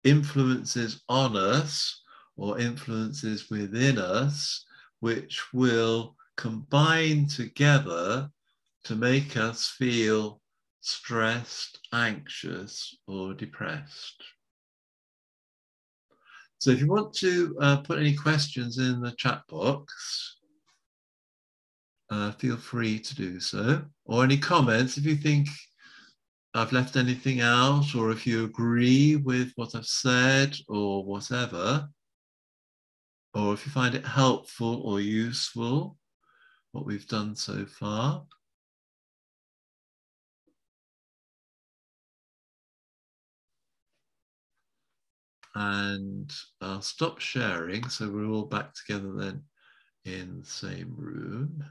influences on us or influences within us, which will combine together to make us feel stressed, anxious, or depressed? So if you want to put any questions in the chat box, feel free to do so. Or any comments if you think I've left anything out, or if you agree with what I've said or whatever, or if you find it helpful or useful, what we've done so far. And I'll stop sharing so we're all back together then in the same room.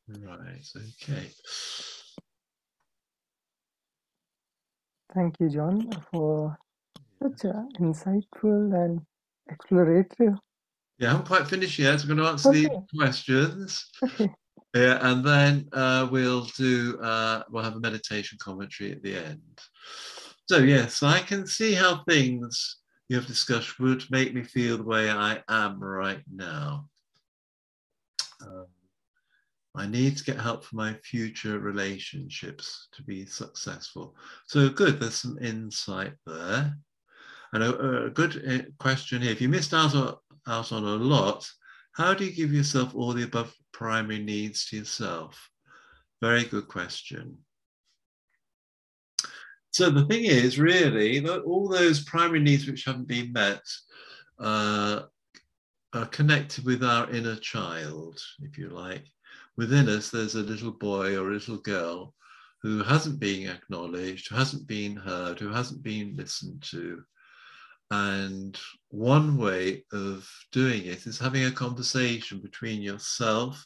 Right, okay. Thank you, John, for such an insightful and exploratory. Yeah, I haven't quite finished yet. So I'm going to answer these questions. Okay. Yeah, and then we'll have a meditation commentary at the end. So yes, I can see how things you have discussed would make me feel the way I am right now. I need to get help for my future relationships to be successful. So good, there's some insight there. And a good question here, if you missed out on a lot, how do you give yourself all the above primary needs to yourself? Very good question. So the thing is, really, all those primary needs which haven't been met are connected with our inner child, if you like. Within us, there's a little boy or a little girl who hasn't been acknowledged, who hasn't been heard, who hasn't been listened to. And one way of doing it is having a conversation between yourself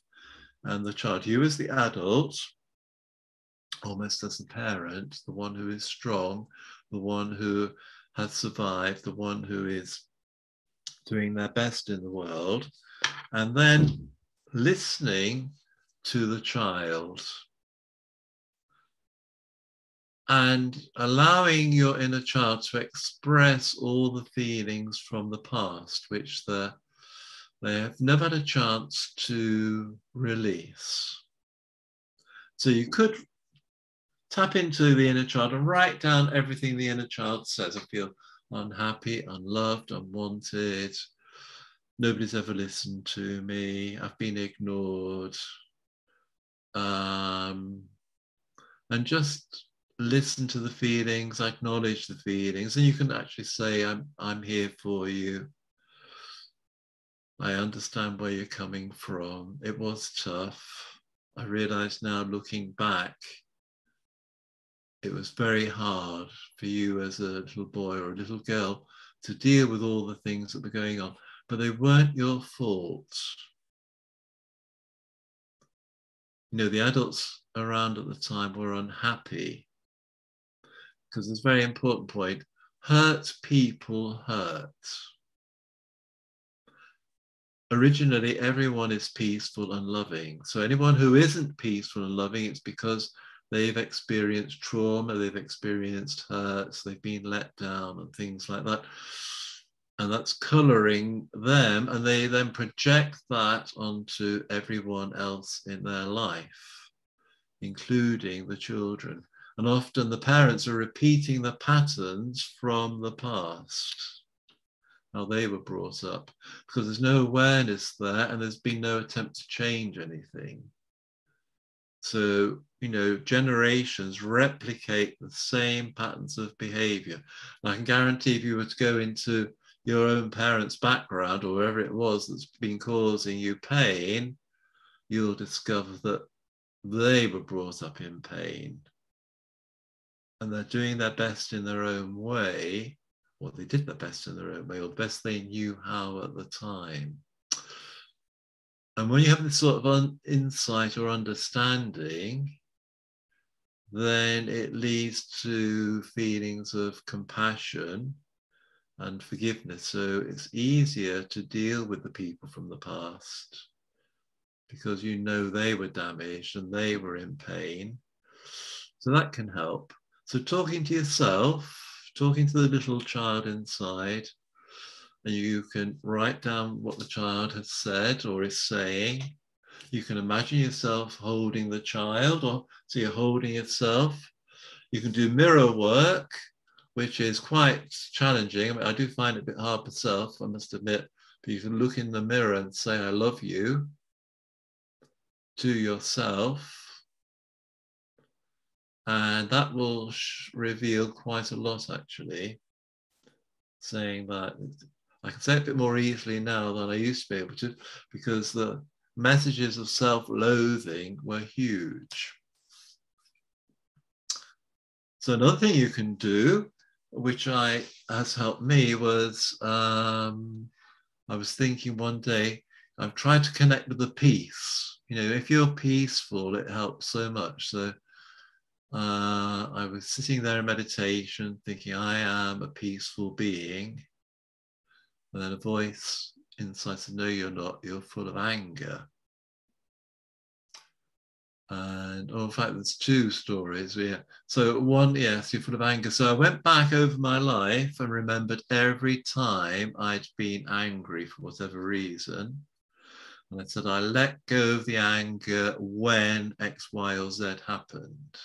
and the child. You as the adult, almost as the parent, the one who is strong, the one who has survived, the one who is doing their best in the world, and then listening to the child and allowing your inner child to express all the feelings from the past, which they have never had a chance to release. So you could tap into the inner child and write down everything the inner child says. I feel unhappy, unloved, unwanted. Nobody's ever listened to me. I've been ignored. And just listen to the feelings, acknowledge the feelings, and you can actually say, I'm here for you. I understand where you're coming from. It was tough. I realize now, looking back, it was very hard for you as a little boy or a little girl to deal with all the things that were going on, but they weren't your fault. You know, the adults around at the time were unhappy because there's a very important point. Hurt people hurt. originally everyone is peaceful and loving. So anyone who isn't peaceful and loving, it's because they've experienced trauma, they've experienced hurts, they've been let down and things like that. And that's coloring them, and they then project that onto everyone else in their life, including the children. And often the parents are repeating the patterns from the past, how they were brought up, because there's no awareness there and there's been no attempt to change anything. So, you know, generations replicate the same patterns of behavior. And I can guarantee if you were to go into your own parents' background or wherever it was that's been causing you pain, you'll discover that they were brought up in pain. And they're doing their best in their own way, or they did their best in their own way, or the best they knew how at the time. And when you have this sort of insight or understanding, then it leads to feelings of compassion and forgiveness. So it's easier to deal with the people from the past because you know they were damaged and they were in pain. So that can help. So talking to yourself, talking to the little child inside, and you can write down what the child has said or is saying. You can imagine yourself holding the child, or so you're holding yourself. You can do mirror work, which is quite challenging. I mean, I do find it a bit hard myself, I must admit, but you can look in the mirror and say, I love you to yourself. And that will reveal quite a lot, actually, saying that. I can say it a bit more easily now than I used to be able to, because the messages of self-loathing were huge. So another thing you can do, which has helped me, was I was thinking one day, I've tried to connect with the peace. You know, if you're peaceful, it helps so much. So I was sitting there in meditation thinking, I am a peaceful being. And then a voice inside said, no, you're not, you're full of anger. And in fact, there's two stories. Yeah. So one, yes, you're full of anger. So I went back over my life and remembered every time I'd been angry for whatever reason. And I said, I let go of the anger when X, Y, or Z happened.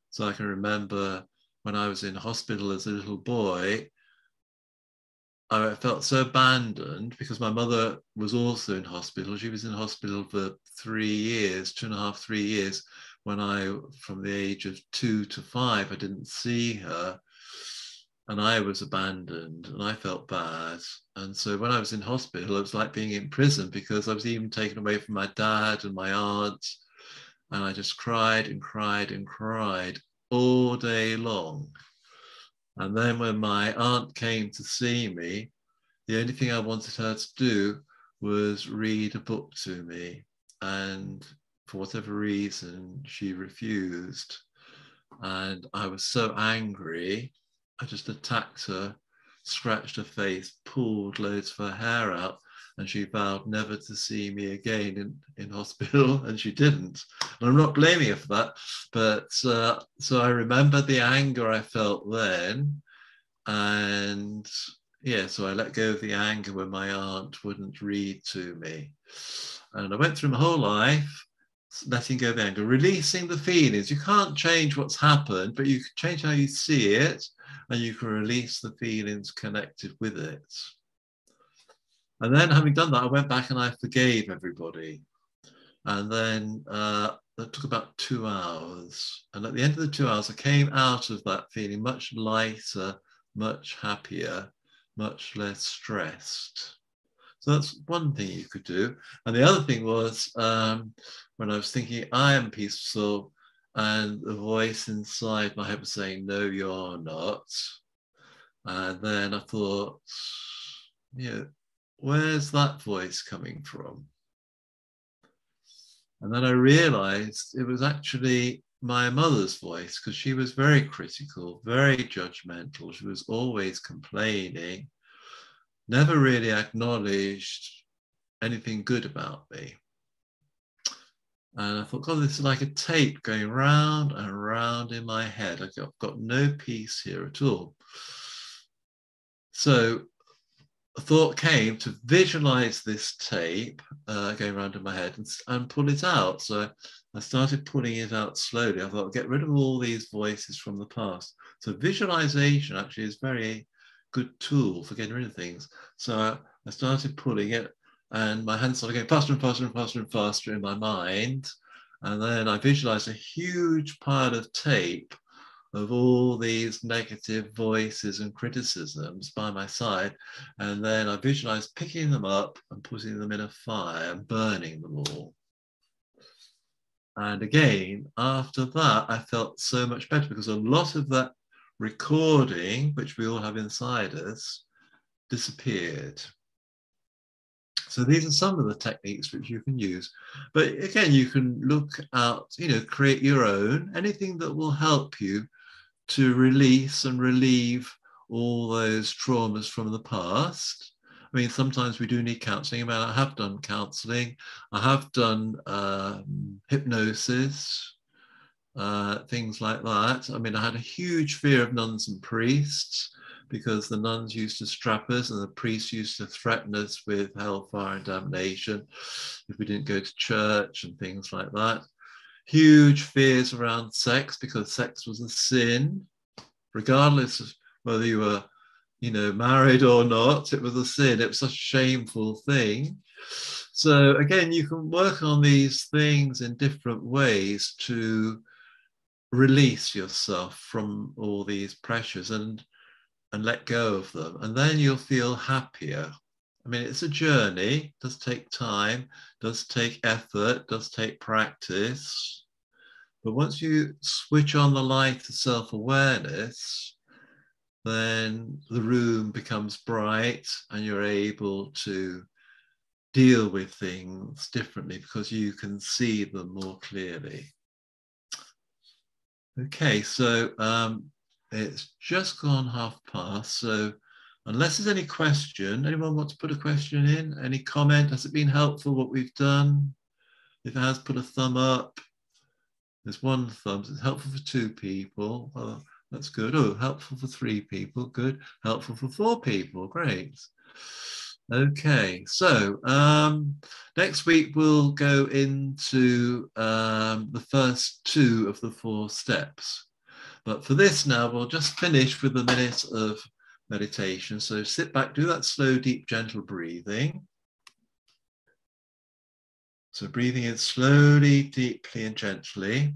So I can remember when I was in hospital as a little boy, I felt so abandoned because my mother was also in hospital. She was in hospital for 3 years, 2.5, 3 years. When from the age of 2 to 5, I didn't see her. And I was abandoned and I felt bad. And so when I was in hospital, it was like being in prison because I was even taken away from my dad and my aunt. And I just cried and cried and cried all day long. And then when my aunt came to see me, the only thing I wanted her to do was read a book to me. And for whatever reason, she refused. And I was so angry, I just attacked her, scratched her face, pulled loads of her hair out, and she vowed never to see me again in hospital, and she didn't. And I'm not blaming her for that, but so I remember the anger I felt then, and yeah, so I let go of the anger when my aunt wouldn't read to me. And I went through my whole life letting go of the anger, releasing the feelings. You can't change what's happened, but you can change how you see it, and you can release the feelings connected with it. And then having done that, I went back and I forgave everybody. And then that took about 2 hours. And at the end of the 2 hours, I came out of that feeling much lighter, much happier, much less stressed. So that's one thing you could do. And the other thing was when I was thinking, I am peaceful, and the voice inside my head was saying, no, you're not. And then I thought, yeah, where's that voice coming from? And then I realized it was actually my mother's voice, because she was very critical, very judgmental. She was always complaining, never really acknowledged anything good about me. And I thought, God, this is like a tape going round and round in my head. I've got no peace here at all. So a thought came to visualize this tape going around in my head and pull it out. So I started pulling it out slowly. I thought, get rid of all these voices from the past. So visualization actually is a very good tool for getting rid of things. So I started pulling it, and my hands started going faster and faster and faster and faster in my mind. And then I visualized a huge pile of tape of all these negative voices and criticisms by my side. And then I visualized picking them up and putting them in a fire and burning them all. And again, after that, I felt so much better, because a lot of that recording, which we all have inside us, disappeared. So these are some of the techniques which you can use. But again, you can look out, create your own, anything that will help you to release and relieve all those traumas from the past. I mean, sometimes we do need counseling. I mean, I have done counseling. I have done hypnosis, things like that. I mean, I had a huge fear of nuns and priests, because the nuns used to strap us and the priests used to threaten us with hellfire and damnation if we didn't go to church and things like that. Huge fears around sex, because sex was a sin, regardless of whether you were, married or not. It was a sin. It was such a shameful thing. So again, you can work on these things in different ways to release yourself from all these pressures and let go of them, and then you'll feel happier. I mean, it's a journey, it does take time, does take effort, does take practice. But once you switch on the light of self-awareness, then the room becomes bright and you're able to deal with things differently because you can see them more clearly. Okay, so it's just gone past. So unless there's any question, anyone want to put a question in? Any comment? Has it been helpful what we've done? If it has, put a thumb up. There's one thumb. It's helpful for 2 people. Oh, that's good. Oh, helpful for 3 people. Good. Helpful for 4 people. Great. Okay, so next week we'll go into the first 2 of the 4 steps. But for this now, we'll just finish with a minute of meditation. So sit back, do that slow, deep, gentle breathing. So breathing in slowly, deeply, and gently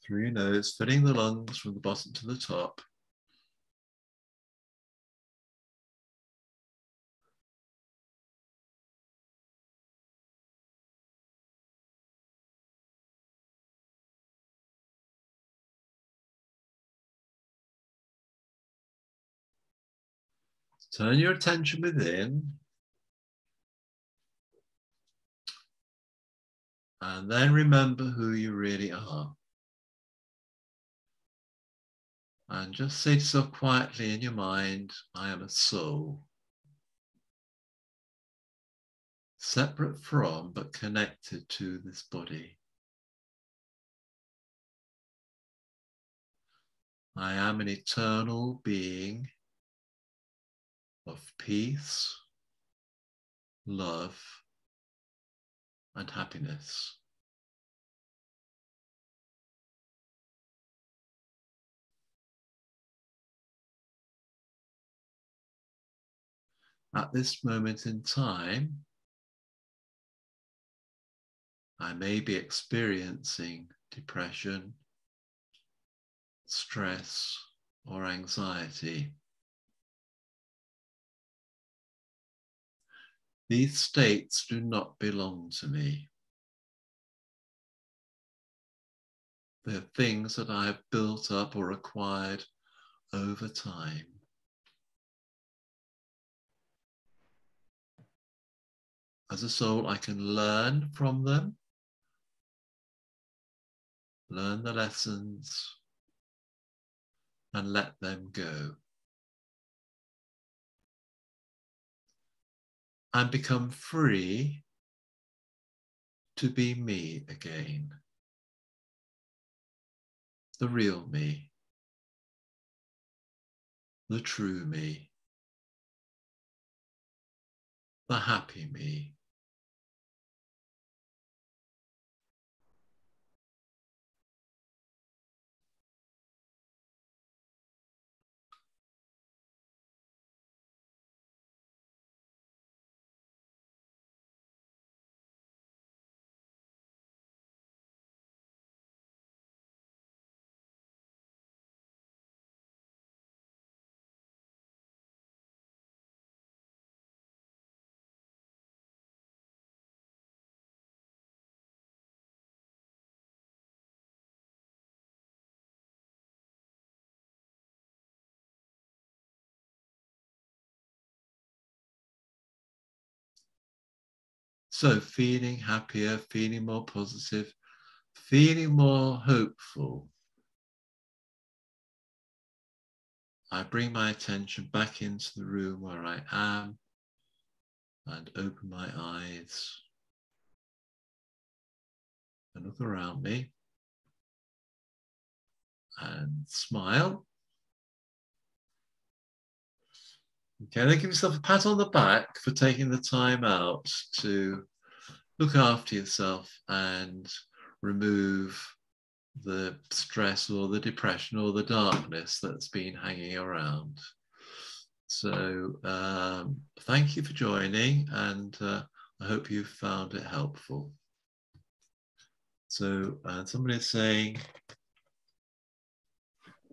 through your nose, filling the lungs from the bottom to the top. Turn your attention within. And then remember who you really are. And just say to yourself quietly in your mind, I am a soul. Separate from, but connected to this body. I am an eternal being of peace, love, and happiness. At this moment in time, I may be experiencing depression, stress, or anxiety. These states do not belong to me. They're things that I have built up or acquired over time. As a soul, I can learn from them, learn the lessons, and let them go. and become free to be me again. The real me. The true me. The happy me. So feeling happier, feeling more positive, feeling more hopeful. I bring my attention back into the room where I am and open my eyes and look around me and smile. Okay, then give yourself a pat on the back for taking the time out to look after yourself and remove the stress or the depression or the darkness that's been hanging around. So thank you for joining, and I hope you found it helpful. So somebody is saying,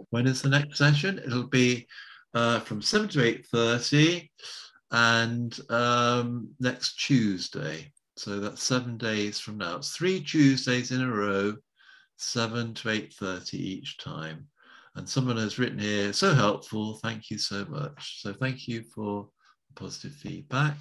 when is the next session? It'll be from 7 to 8:30 and next Tuesday. So that's 7 days from now. It's 3 Tuesdays in a row, 7 to 8:30 each time. And someone has written here, so helpful, thank you so much. So thank you for positive feedback.